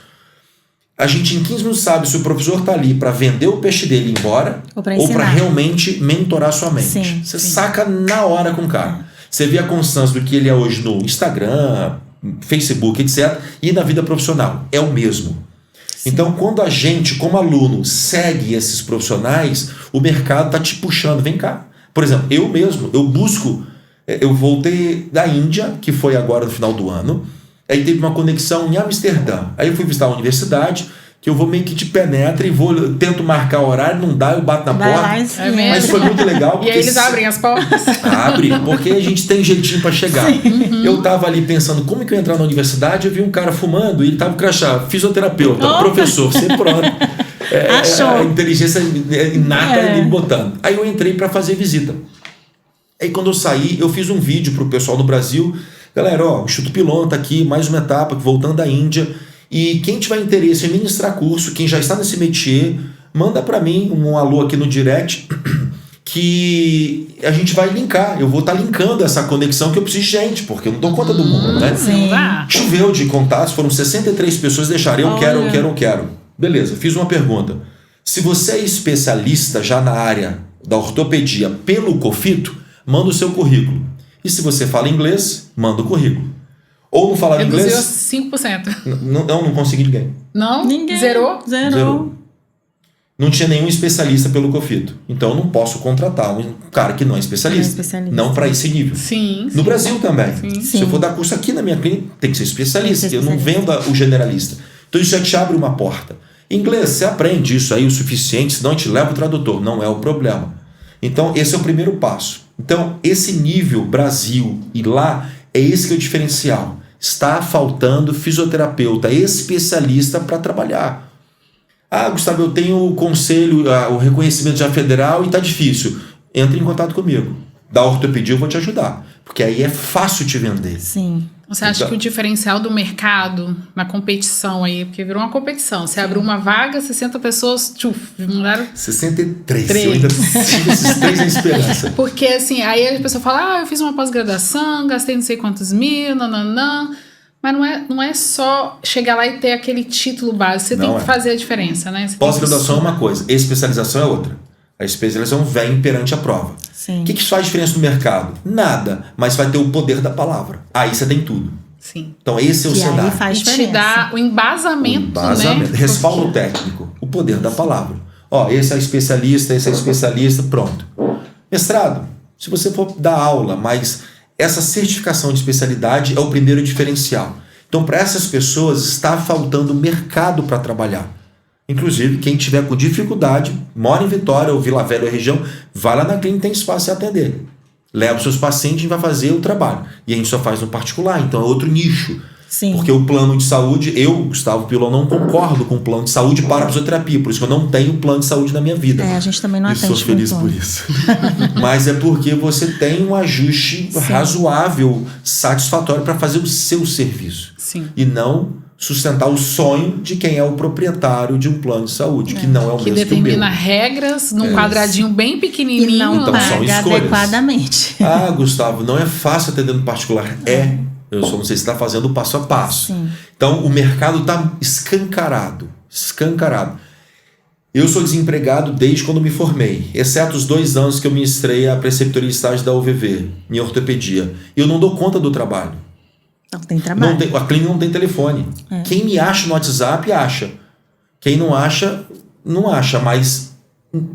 a gente em 15 minutos sabe se o professor está ali para vender o peixe dele e ir embora ou para realmente mentorar sua mente. Você saca na hora com o cara. Você vê a constância do que ele é hoje no Instagram, Facebook, etc. E na vida profissional. É o mesmo. Então, quando a gente, como aluno, segue esses profissionais, o mercado está te puxando. Vem cá. Por exemplo, eu mesmo, eu voltei da Índia, que foi agora no final do ano. Aí teve uma conexão em Amsterdã. Aí eu fui visitar a universidade, que eu vou meio que te penetra e tento marcar o horário, não dá, eu bato na porta. Mas foi muito legal. E aí eles abrem as portas? Abre, porque a gente tem jeitinho para chegar. Eu tava ali pensando, como é que eu ia entrar na universidade? Eu vi um cara fumando e ele tava com crachá, fisioterapeuta, professor, você pronto. A inteligência inata me botando. Aí eu entrei para fazer visita. Aí quando eu saí, eu fiz um vídeo pro pessoal no Brasil. Galera, o Instituto Pilon tá aqui, mais uma etapa, voltando da Índia. E quem tiver interesse em ministrar curso, quem já está nesse métier, manda para mim um alô aqui no direct que a gente vai linkar. Eu vou estar linkando essa conexão que eu preciso de gente, porque eu não dou conta do mundo, né? Sim. Choveu de contatos, foram 63 pessoas que deixaram eu quero. Beleza, fiz uma pergunta. Se você é especialista já na área da ortopedia pelo COFITO, manda o seu currículo. E se você fala inglês, manda o currículo. Ou não falar inglês... Reduziu 5%. Não consegui ninguém. Não? Ninguém. Zerou? Não tinha nenhum especialista pelo COFITO. Então eu não posso contratar um cara que não é especialista. Não para esse nível. Sim. No Brasil também. Sim. Se eu for dar curso aqui na minha clínica, tem que ser especialista. Eu não vendo o generalista. Então isso já te abre uma porta. Inglês, você aprende isso aí o suficiente, senão te leva o tradutor. Não é o problema. Então esse é o primeiro passo. Então esse nível Brasil e lá é esse que é o diferencial. Está faltando fisioterapeuta especialista para trabalhar. Ah, Gustavo, eu tenho o conselho, o reconhecimento já federal e está difícil. Entre em contato comigo. Da ortopedia eu vou te ajudar. Porque aí é fácil te vender. Sim. Você acha que o diferencial do mercado na competição aí, porque virou uma competição, você abriu uma vaga, 60 pessoas, mudaram? 63. Eu ainda tive esses 3 na esperança. Porque assim, aí a pessoa fala, eu fiz uma pós-graduação, gastei não sei quantos mil, nananã. Mas não é só chegar lá e ter aquele título básico, você tem que fazer a diferença, né? Pós-graduação é uma coisa, especialização é outra. A especialização vem perante a prova. Sim. O que faz diferença no mercado? Nada, mas vai ter o poder da palavra. Aí você tem tudo. Sim. Então esse é o cenário. Aí faz diferença. Te dá o embasamento, né? Respaldo técnico, o poder da palavra. Esse é especialista, pronto. Mestrado, se você for dar aula, mas essa certificação de especialidade é o primeiro diferencial. Então, para essas pessoas, está faltando mercado para trabalhar. Inclusive, quem tiver com dificuldade, mora em Vitória ou Vila Velha ou região, vai lá na clínica, tem espaço e atender. Leva os seus pacientes e vai fazer o trabalho. E a gente só faz no particular, então é outro nicho. Sim. Porque o plano de saúde, eu, Gustavo Pilon, não concordo com o plano de saúde para a fisioterapia. Por isso que eu não tenho plano de saúde na minha vida. A gente também não atende. Eu sou feliz por isso. Mas é porque você tem um ajuste razoável, satisfatório para fazer o seu serviço. Sim. E não sustentar o sonho de quem é o proprietário de um plano de saúde, que não é o Que mesmo que o meu. determina regras num quadradinho bem E pequenininho. não Então, são paga escolhas. adequadamente. Ah, Gustavo, não é fácil atender no particular. Eu só não sei se está fazendo o passo a passo. Sim. Então, o mercado está escancarado. Escancarado. Eu sou desempregado desde quando me formei, exceto os 2 anos que eu ministrei a preceptoria e estágio da UVV, em ortopedia. Eu não dou conta do trabalho. Não tem trabalho. A clínica não tem telefone. Quem me acha no WhatsApp, acha. Quem não acha, não acha, mas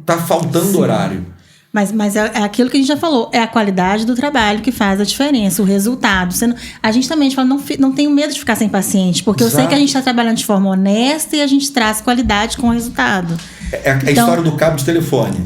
tá faltando horário. Mas é aquilo que a gente já falou, é a qualidade do trabalho que faz a diferença, o resultado. A gente também fala, não tenho medo de ficar sem paciente, porque eu sei que a gente está trabalhando de forma honesta e a gente traz qualidade com o resultado. É a história do cabo de telefone.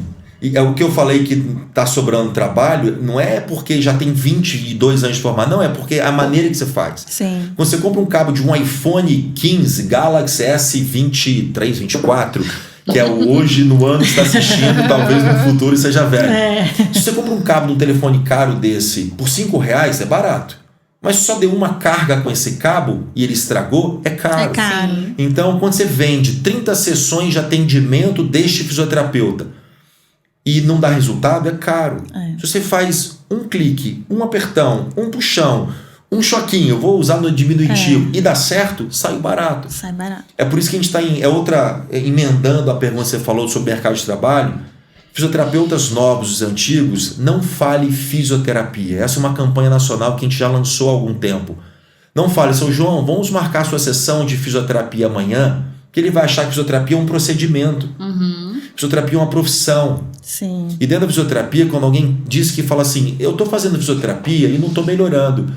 E é o que eu falei que tá sobrando trabalho, não é porque já tem 22 anos de formado, não, é porque é a maneira que você faz. Sim. Quando você compra um cabo de um iPhone 15, Galaxy S23, 24, que é hoje no ano que está assistindo, talvez no futuro seja velho. Se você compra um cabo de um telefone caro desse por R$5, é barato. Mas só deu uma carga com esse cabo e ele estragou, é caro. É caro. Sim. Então, quando você vende 30 sessões de atendimento deste fisioterapeuta e não dá resultado, é caro. Se você faz um clique, um apertão, um puxão, um choquinho, eu vou usar no diminutivo, e dá certo, sai barato. Sai barato. É por isso que a gente está emendando a pergunta que você falou sobre mercado de trabalho. Fisioterapeutas novos, os antigos, não fale fisioterapia. Essa é uma campanha nacional que a gente já lançou há algum tempo. Não fale, seu João, vamos marcar sua sessão de fisioterapia amanhã, que ele vai achar que fisioterapia é um procedimento. Fisioterapia é uma profissão. Sim. E dentro da fisioterapia, quando alguém diz que fala assim, eu estou fazendo fisioterapia e não estou melhorando,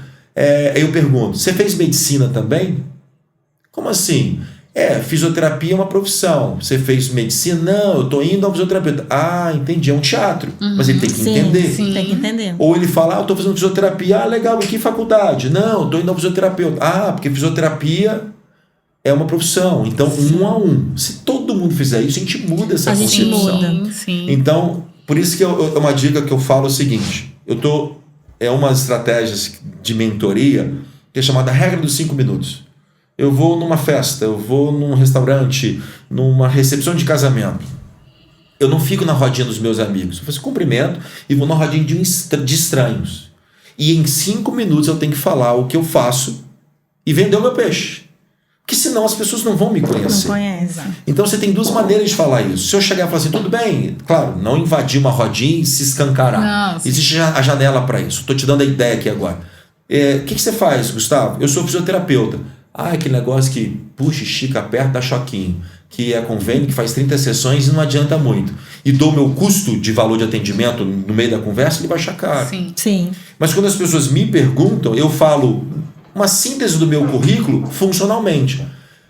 aí eu pergunto, você fez medicina também? Como assim? Fisioterapia é uma profissão. Você fez medicina? Não, eu estou indo ao fisioterapeuta. Ah, entendi, é um teatro. Mas ele tem que entender. Sim. Tem que entender. Ou ele fala, eu estou fazendo fisioterapia. Ah, legal, em que faculdade? Não, eu estou indo ao fisioterapeuta. Ah, porque fisioterapia é uma profissão. Então, 1 a 1. Se todo mundo fizer isso, a gente muda essa A gente concepção. muda. Sim. Então, por isso que é uma dica que eu falo o seguinte. É uma estratégia de mentoria que é chamada regra dos 5 minutos. Eu vou numa festa, eu vou num restaurante, numa recepção de casamento. Eu não fico na rodinha dos meus amigos. Eu faço cumprimento e vou na rodinha de estranhos. E em 5 minutos eu tenho que falar o que eu faço e vender o meu peixe. Porque senão as pessoas não vão me conhecer. Não conhece. Então você tem 2 maneiras de falar isso. Se eu chegar e falar assim, tudo bem, claro, não invadir uma rodinha e se escancarar. Não, sim. Existe a janela para isso. Estou te dando a ideia aqui agora. O que você faz, Gustavo? Eu sou fisioterapeuta. Aquele negócio que puxa, estica, aperta, dá choquinho. Que é convênio, que faz 30 sessões e não adianta muito. E dou meu custo de valor de atendimento no meio da conversa, ele vai achar caro. Sim. Mas quando as pessoas me perguntam, eu falo uma síntese do meu currículo funcionalmente.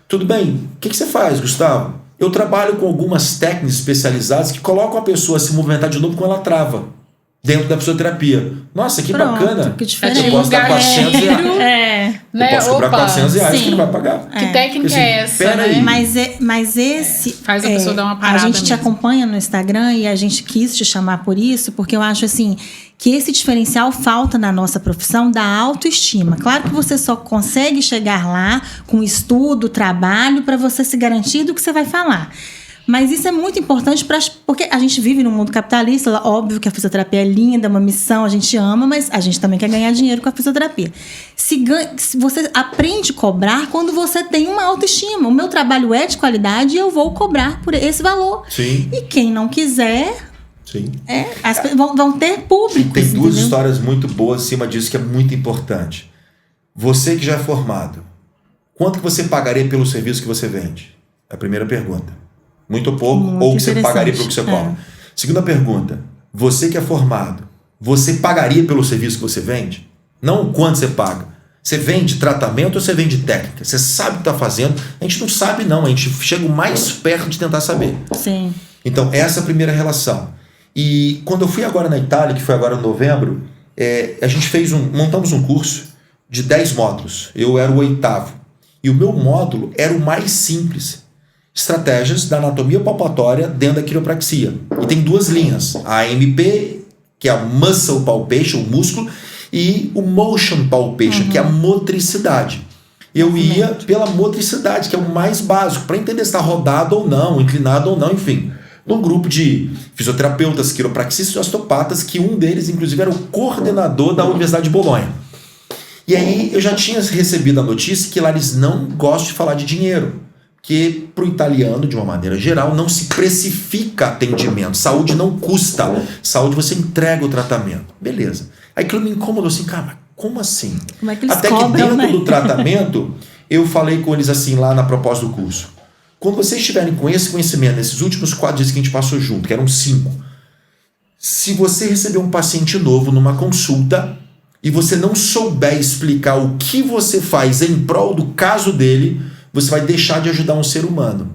Tudo bem, o que você faz, Gustavo? Eu trabalho com algumas técnicas especializadas que colocam a pessoa a se movimentar de novo quando ela trava. Dentro da fisioterapia. Nossa, que Pronto, bacana. que diferente. Eu posso dar 400 reais. Eu Né? posso cobrar Opa, 400 reais sim. que ele vai pagar. Que técnica Assim, é essa, pera né? aí. Mas esse... Faz a pessoa dar uma A parada gente te mesmo. acompanha no Instagram e a gente quis te chamar por isso, porque eu acho assim que esse diferencial falta na nossa profissão da autoestima. Claro que você só consegue chegar lá com estudo, trabalho, para você se garantir do que você vai falar. Mas isso é muito importante porque a gente vive num mundo capitalista. Óbvio que a fisioterapia é linda, é uma missão, a gente ama, mas a gente também quer ganhar dinheiro com a fisioterapia. Se você aprende a cobrar quando você tem uma autoestima. O meu trabalho é de qualidade e eu vou cobrar por esse valor. Sim. E quem não quiser, Sim. vão ter público. Tem 2 histórias muito boas acima disso que é muito importante. Você que já é formado, quanto que você pagaria pelo serviço que você vende? É a primeira pergunta. Muito pouco, Muito ou que você interessante. pagaria pelo que você cobra. Segunda pergunta, você que é formado, você pagaria pelo serviço que você vende? Não o quanto você paga. Você vende tratamento ou você vende técnica? Você sabe o que está fazendo? A gente não sabe não, a gente chega o mais perto de tentar saber. Sim. Então, essa é a primeira relação. E quando eu fui agora na Itália, que foi agora em novembro, a gente montamos um curso de 10 módulos. Eu era o 8º. E o meu módulo era o mais simples. Estratégias da anatomia palpatória dentro da quiropraxia. E tem 2 linhas. A AMP, que é a Muscle Palpation, o músculo, e o Motion Palpation, que é a motricidade. Eu ia pela motricidade, que é o mais básico, para entender se está rodado ou não, inclinado ou não, enfim. Num grupo de fisioterapeutas, quiropraxistas e osteopatas, que um deles, inclusive, era o coordenador da Universidade de Bolonha. E aí eu já tinha recebido a notícia que lá eles não gostam de falar de dinheiro, que para o italiano, de uma maneira geral, não se precifica atendimento. Saúde não custa. Saúde você entrega o tratamento. Beleza. Aí aquilo me incomodou assim, cara, como assim? Como é que eles Até cobram, que dentro né? do tratamento, eu falei com eles assim lá na proposta do curso. Quando vocês estiverem com esse conhecimento, nesses últimos 4 dias que a gente passou junto, que eram 5, se você receber um paciente novo numa consulta e você não souber explicar o que você faz em prol do caso dele, você vai deixar de ajudar um ser humano.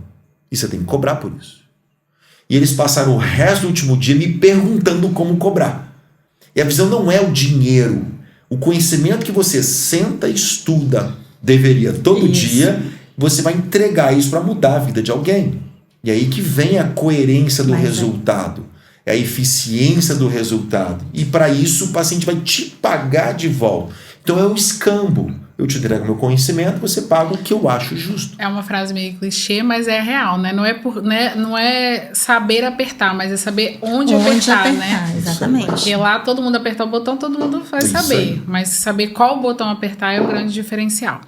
E você tem que cobrar por isso. E eles passaram o resto do último dia me perguntando como cobrar. E a visão não é o dinheiro. O conhecimento que você senta e estuda, deveria todo dia, você vai entregar isso para mudar a vida de alguém. E aí que vem a coerência do resultado. É a eficiência do resultado. E para isso o paciente vai te pagar de volta. Então é um escambo. Eu te entrego meu conhecimento, você paga o que eu acho justo. É uma frase meio clichê, mas é real, né? Não é saber apertar, mas é saber onde apertar, né? Exatamente. Porque lá todo mundo apertar o botão, todo mundo vai saber. Aí. Mas saber qual botão apertar é o grande diferencial.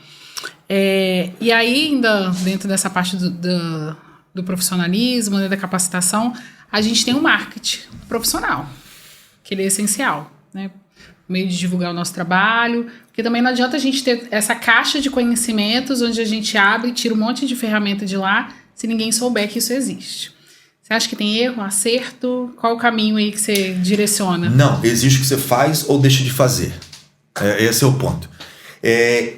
E aí, ainda dentro dessa parte do profissionalismo, né, da capacitação, a gente tem o marketing profissional, que ele é essencial, né? Meio de divulgar o nosso trabalho, porque também não adianta a gente ter essa caixa de conhecimentos onde a gente abre e tira um monte de ferramenta de lá se ninguém souber que isso existe. Você acha que tem erro, acerto? Qual o caminho aí que você direciona? Não, existe o que você faz ou deixa de fazer. Esse é o ponto.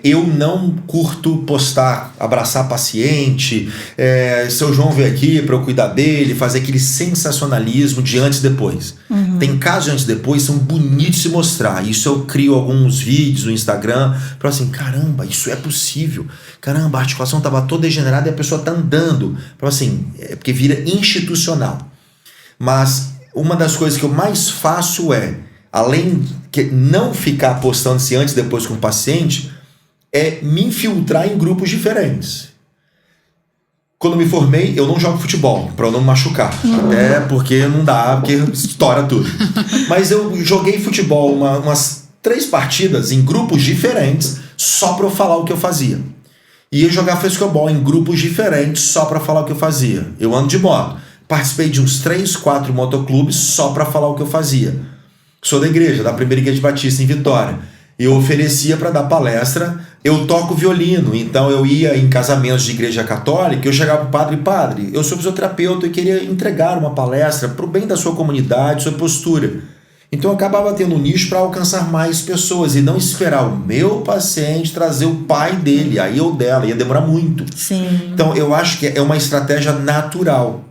Eu não curto postar, abraçar paciente, seu João veio aqui para eu cuidar dele, fazer aquele sensacionalismo de antes e depois. Tem casos de antes e depois, são bonitos de se mostrar. Isso eu crio alguns vídeos no Instagram, para assim, caramba, isso é possível. Caramba, a articulação estava toda degenerada e a pessoa está andando. Para assim, porque vira institucional. Mas uma das coisas que eu mais faço além de não ficar postando se antes e depois com o paciente, é me infiltrar em grupos diferentes. Quando me formei, eu não jogo futebol, para eu não me machucar. Até porque não dá, porque estoura tudo. Mas eu joguei futebol umas 3 partidas em grupos diferentes, só para eu falar o que eu fazia. E ia jogar frescobol em grupos diferentes, só para falar o que eu fazia. Eu ando de moto. Participei de uns 3, 4 motoclubes, só para falar o que eu fazia. Sou da igreja, da Primeira Igreja Batista em Vitória. Eu oferecia para dar palestra. Eu toco violino, então eu ia em casamentos de igreja católica. Eu chegava para o padre, eu sou fisioterapeuta e queria entregar uma palestra para o bem da sua comunidade, sua postura. Então eu acabava tendo um nicho para alcançar mais pessoas e não esperar o meu paciente trazer o pai dele, aí ou dela, ia demorar muito. Sim. Então eu acho que é uma estratégia natural.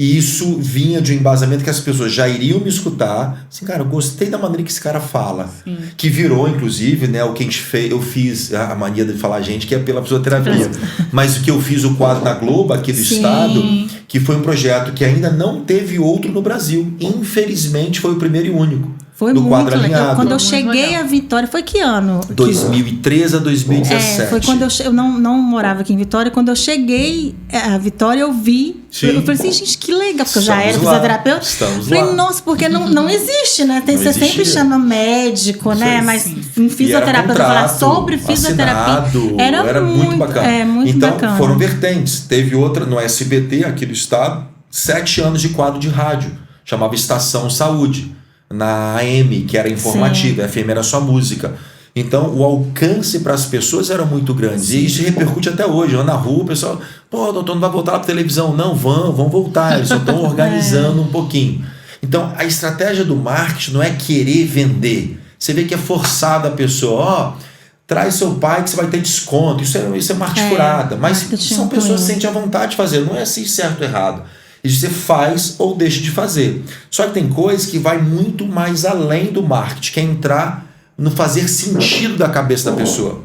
E isso vinha de um embasamento que as pessoas já iriam me escutar. Assim, cara, eu gostei da maneira que esse cara fala. Sim. Que virou, inclusive, né, o que a gente fez. Eu fiz a mania de falar gente que é pela fisioterapia. Mas o que eu fiz o quadro na Globo, aqui do estado, que foi um projeto que ainda não teve outro no Brasil. Infelizmente, foi o primeiro e único. Foi do muito quadro legal. alinhado. Quando eu cheguei a Vitória, foi que ano? 2013 a 2017. Foi quando eu não morava aqui em Vitória. Quando eu cheguei a Vitória, eu vi. Sim. Eu falei assim, gente, que legal, porque eu já era fisioterapeuta. Falei, nossa, porque não existe, né? Você sempre chama médico, né? Mas em fisioterapeuta, falar sobre fisioterapia. Era muito bacana. Muito então, bacana. Foram vertentes. Teve outra no SBT, aqui do estado, 7 anos de quadro de rádio. Chamava Estação Saúde. Na AM, que era informativa, a FM era só música. Então o alcance para as pessoas era muito grande. Sim. E isso repercute até hoje. Eu na rua, o pessoal, doutor, não vai voltar lá para televisão. Não, vão voltar, eles só estão organizando um pouquinho. Então a estratégia do marketing não é querer vender. Você vê que é forçada a pessoa, traz seu pai que você vai ter desconto. Isso é marketing furada. Mas são pessoas que sentem a vontade de fazer. Não é assim certo ou errado. Você faz ou deixa de fazer. Só que tem coisas que vai muito mais além do marketing, que é entrar no fazer sentido da cabeça da pessoa.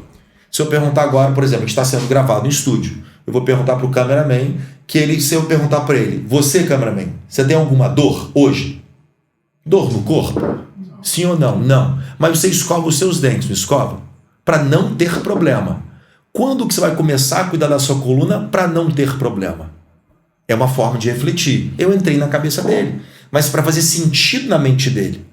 Se eu perguntar agora, por exemplo, a gente está sendo gravado no estúdio, eu vou perguntar para o cameraman, se eu perguntar para ele, você cameraman, você tem alguma dor hoje? Dor no corpo? Sim ou não? Não. Mas você escova os seus dentes, não escova? Para não ter problema. Quando que você vai começar a cuidar da sua coluna para não ter problema? É uma forma de refletir. Eu entrei na cabeça dele, mas para fazer sentido na mente dele.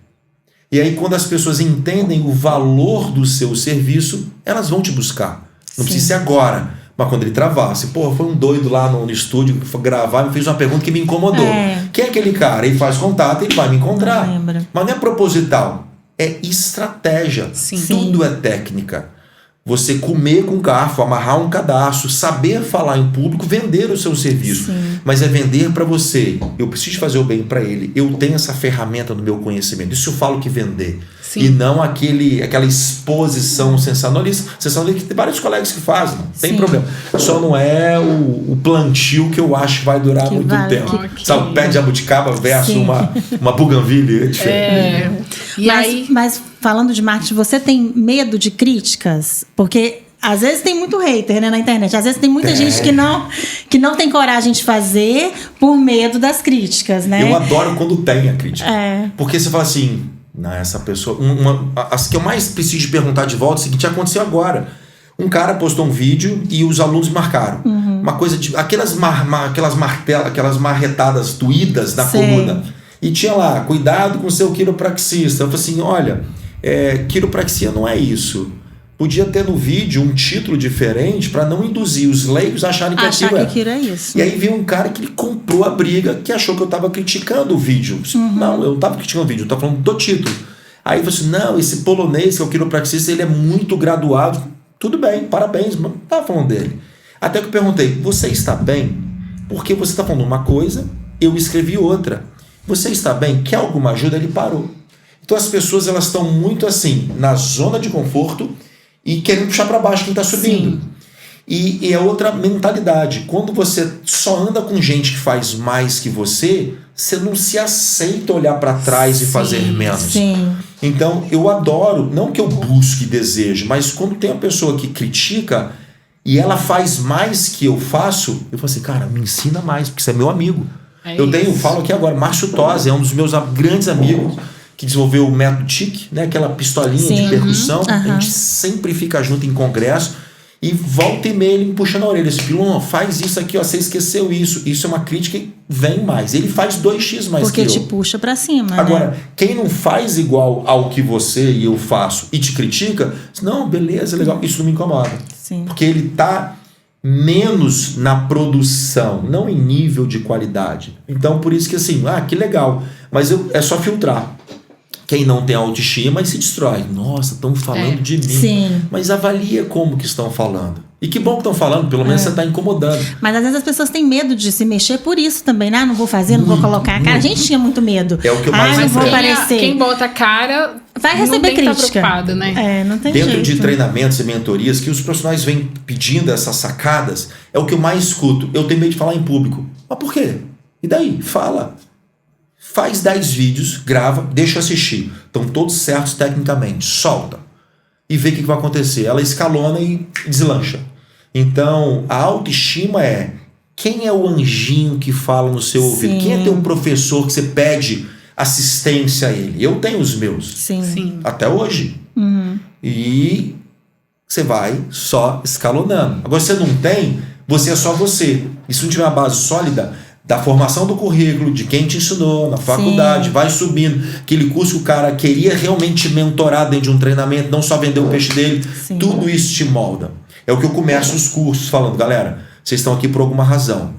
E aí, quando as pessoas entendem o valor do seu serviço, elas vão te buscar. Não precisa ser agora, mas quando ele travasse. Pô, foi um doido lá no estúdio que foi gravar e me fez uma pergunta que me incomodou. Quem é aquele cara? Ele faz contato, ele vai me encontrar. Mas não é proposital, é estratégia. Tudo é técnica. Você comer com garfo, amarrar um cadastro, saber falar em público, vender o seu serviço. Mas é vender para você. Eu preciso fazer o bem para ele. Eu tenho essa ferramenta no meu conhecimento. Isso eu falo que vender. E não aquela exposição sensacionalista. Sensacionalista que tem vários colegas que fazem. Não tem problema. Só não é o plantio que eu acho que vai durar muito tempo. Sabe, o pé de jabuticaba versus uma buganvília. É diferente. Mas falando de marketing, você tem medo de críticas? Porque às vezes tem muito hater, né, na internet. Às vezes tem muita gente que não tem coragem de fazer por medo das críticas, né? Eu adoro quando tem a crítica. Porque você fala assim, não, essa pessoa... As que eu mais preciso perguntar de volta é o seguinte, aconteceu agora. Um cara postou um vídeo e os alunos marcaram. Uma coisa tipo... Aquelas marretadas doídas na coluna. E tinha lá, cuidado com o seu quiropraxista. Eu falei assim, olha, quiropraxia não é isso. Podia ter no vídeo um título diferente para não induzir os leigos a acharem que aquilo é isso. E aí veio um cara que ele comprou a briga, que achou que eu estava criticando o vídeo. Não, eu não estava criticando o vídeo, eu estava falando do título. Aí eu falei assim, não, esse polonês que é o quiropraxista, ele é muito graduado. Tudo bem, parabéns, mas não estava falando dele. Até que eu perguntei, você está bem? Porque você está falando uma coisa, eu escrevi outra. Você está bem? Quer alguma ajuda? Ele parou. Então as pessoas elas estão muito assim, na zona de conforto e querendo puxar para baixo quem está subindo. E é outra mentalidade. Quando você só anda com gente que faz mais que você não se aceita olhar para trás e fazer menos. Então eu adoro, não que eu busque e deseje, mas quando tem uma pessoa que critica e ela faz mais que eu faço, eu falo assim, cara, me ensina mais, porque você é meu amigo. Falo aqui agora, Márcio Tosi é um dos meus grandes amigos que desenvolveu o método TIC, né? Aquela pistolinha de percussão. A gente sempre fica junto em congresso e volta e meia ele me puxa na orelha. Pilon, faz isso aqui, ó, você esqueceu isso. Isso é uma crítica e vem mais. Ele faz 2x mais porque que eu. Porque te puxa pra cima, agora, né? Quem não faz igual ao que você e eu faço e te critica, não, beleza, legal, isso não me incomoda. Porque ele tá menos na produção, não em nível de qualidade. Então, por isso que assim, que legal. Mas é só filtrar. Quem não tem autoestima e se destrói. Nossa, estão falando de mim. Mas avalia como que estão falando. E que bom que estão falando, pelo menos você está incomodando. Mas às vezes as pessoas têm medo de se mexer por isso também, né? Não vou fazer, não vou colocar a cara. A gente tinha muito medo. É o que eu mais não vou aparecer. Quem bota a cara vai receber crítica. Preocupado, né? Não tem Dentro jeito. de treinamentos e mentorias que os profissionais vêm pedindo essas sacadas, é o que eu mais escuto. Eu tenho medo de falar em público. Mas por quê? E daí? Fala. Faz 10 vídeos, grava, deixa eu assistir. Estão todos certos tecnicamente. Solta. E vê o que vai acontecer. Ela escalona e deslancha. Então, a autoestima é quem é o anjinho que fala no seu ouvido? Quem é teu professor que você pede assistência a ele? Eu tenho os meus. Até hoje. E você vai só escalonando. Agora, você não tem, você é só você. E se não tiver uma base sólida da formação do currículo, de quem te ensinou na faculdade, vai subindo. Aquele curso que o cara queria realmente mentorar dentro de um treinamento, não só vender o peixe dele. Tudo isso te molda. É o que eu começo os cursos falando, galera, vocês estão aqui por alguma razão.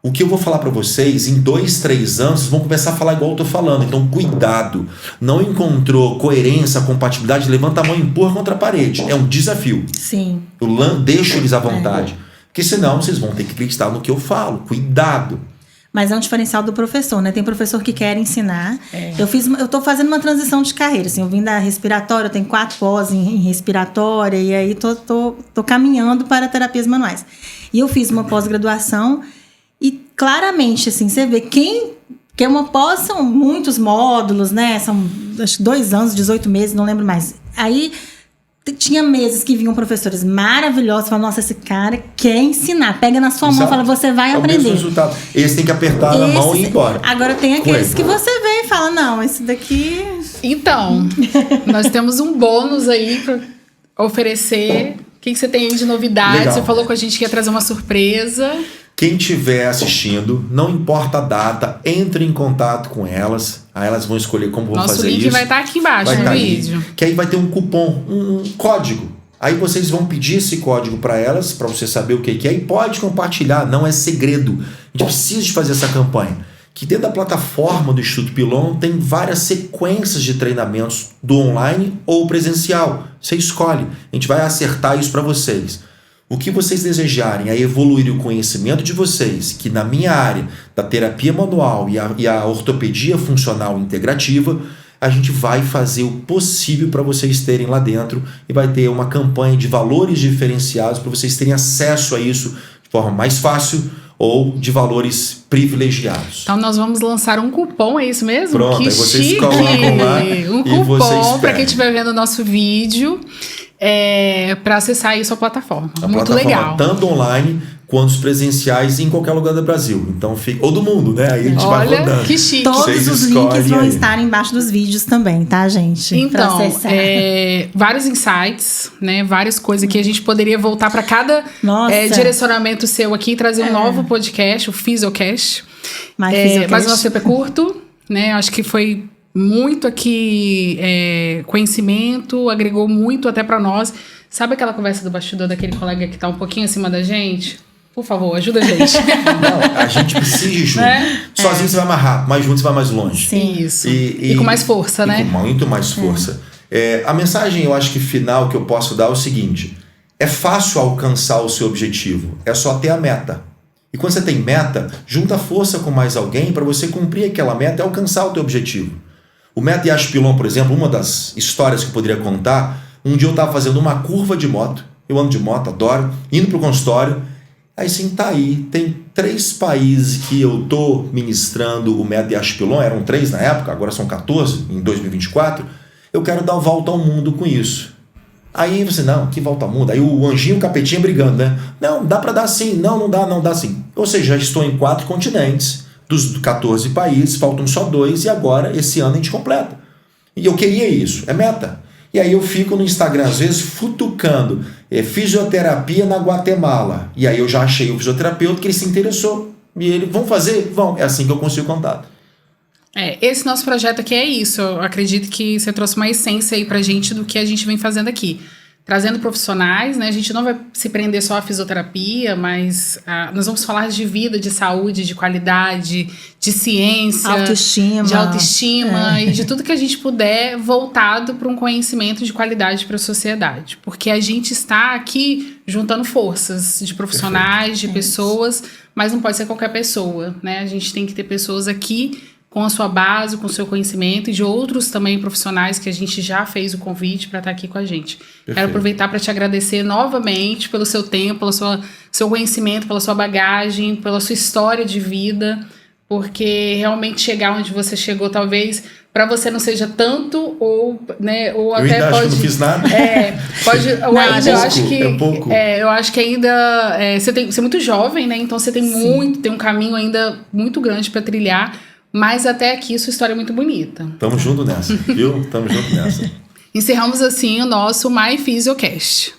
O que eu vou falar para vocês, em 2, 3 anos, vocês vão começar a falar igual eu tô falando. Então, cuidado. Não encontrou coerência, compatibilidade, levanta a mão e empurra contra a parede. É um desafio. Eu deixo eles à vontade. Porque senão, vocês vão ter que acreditar no que eu falo. Cuidado. Mas é um diferencial do professor, né? Tem professor que quer ensinar. Eu tô fazendo uma transição de carreira, assim. Eu vim da respiratória, eu tenho 4 pós em respiratória. E aí tô caminhando para terapias manuais. E eu fiz uma pós-graduação e claramente, assim, você vê que é uma pós, são muitos módulos, né? São, acho que 2 anos, 18 meses, não lembro mais. Aí tinha meses que vinham professores maravilhosos, falavam, nossa, esse cara quer ensinar. Pega na sua mão e fala, você vai aprender. É o mesmo resultado. Esse tem que apertar na mão e ir embora. Agora tem aqueles que você vê e fala, não, esse daqui... Então, nós temos um bônus aí para oferecer, que você tem aí de novidade? Legal. Você falou com a gente que ia trazer uma surpresa. Quem estiver assistindo, não importa a data, entre em contato com elas. Aí elas vão escolher como vão Nosso fazer isso. link vai estar aqui embaixo Vai no tá vídeo. aí, que aí vai ter um cupom, um código. Aí vocês vão pedir esse código para elas, para você saber o que é, e pode compartilhar, não é segredo. A gente precisa de fazer essa campanha. Que dentro da plataforma do Instituto Pilon tem várias sequências de treinamentos do online ou presencial. Você escolhe. A gente vai acertar isso para vocês. O que vocês desejarem é evoluir o conhecimento de vocês, que na minha área da terapia manual e a ortopedia funcional integrativa, a gente vai fazer o possível para vocês terem lá dentro e vai ter uma campanha de valores diferenciados para vocês terem acesso a isso de forma mais fácil ou de valores privilegiados. Então nós vamos lançar um cupom, é isso mesmo? Pronto, que aí vocês chique! colocam lá Um e vocês cupom para pedem. quem estiver vendo o nosso vídeo, para acessar aí sua plataforma. A Muito plataforma legal. tanto online quanto os presenciais em qualquer lugar do Brasil. Então ou do mundo, né? Aí a gente vai Olha, rodando. que chique. Todos Vocês os escolhem links vão aí. estar embaixo dos vídeos também, tá, gente? Pra Então, acessar. vários insights, né? Várias coisas que a gente poderia voltar para cada Nossa. direcionamento seu aqui e trazer um novo podcast, o Fisiocast. Fisiocast. Mas o nosso tempo é curto, né? Acho que foi muito aqui conhecimento, agregou muito até para nós. Sabe aquela conversa do bastidor daquele colega que tá um pouquinho acima da gente? Por favor, ajuda a gente. Não, a gente precisa ir junto. Sozinho você vai mais rápido, mas junto você vai mais longe. Sim. Isso. E com mais força, e né? com muito mais força. A mensagem, eu acho que final que eu posso dar é o seguinte: é fácil alcançar o seu objetivo, é só ter a meta. E quando você tem meta, junta força com mais alguém para você cumprir aquela meta e alcançar o teu objetivo. O Meta Yash Pilon, por exemplo, uma das histórias que eu poderia contar, um dia eu estava fazendo uma curva de moto, eu ando de moto, adoro, indo para o consultório, aí sim, tá aí, tem 3 países que eu tô ministrando o Meta Yash Pilon, eram 3 na época, agora são 14, em 2024, eu quero dar a volta ao mundo com isso. Aí você, não, que volta ao mundo? Aí o anjinho e o capetinha brigando, né? Não, dá para dar sim, não dá sim. Ou seja, já estou em 4 continentes, dos 14 países, faltam só 2 e agora, esse ano, a gente completa. E eu queria isso, é meta. E aí eu fico no Instagram, às vezes, futucando fisioterapia na Guatemala. E aí eu já achei o fisioterapeuta que ele se interessou. E ele, vão fazer? Vão. É assim que eu consigo contato. Esse nosso projeto aqui é isso. Eu acredito que você trouxe uma essência aí pra gente do que a gente vem fazendo aqui. Trazendo profissionais, né? A gente não vai se prender só à fisioterapia, mas nós vamos falar de vida, de saúde, de qualidade, de ciência, autoestima. de autoestima e de tudo que a gente puder voltado para um conhecimento de qualidade para a sociedade. Porque a gente está aqui juntando forças de profissionais, de pessoas, mas não pode ser qualquer pessoa, né? A gente tem que ter pessoas aqui com a sua base, com o seu conhecimento e de outros também profissionais que a gente já fez o convite para estar aqui com a gente. Perfeito. Quero aproveitar para te agradecer novamente pelo seu tempo, pelo seu conhecimento, pela sua bagagem, pela sua história de vida, porque realmente chegar onde você chegou, talvez para você não seja tanto ou, né, ou Eu até ainda pode. acho que não fiz nada. Pode. Ou ainda, eu acho que é pouco. eu acho que ainda você é muito jovem, né? Então você tem tem um caminho ainda muito grande para trilhar. Mas até aqui sua história é muito bonita. Tamo junto nessa, viu? Tamo junto nessa. Encerramos assim o nosso My Fisiocast.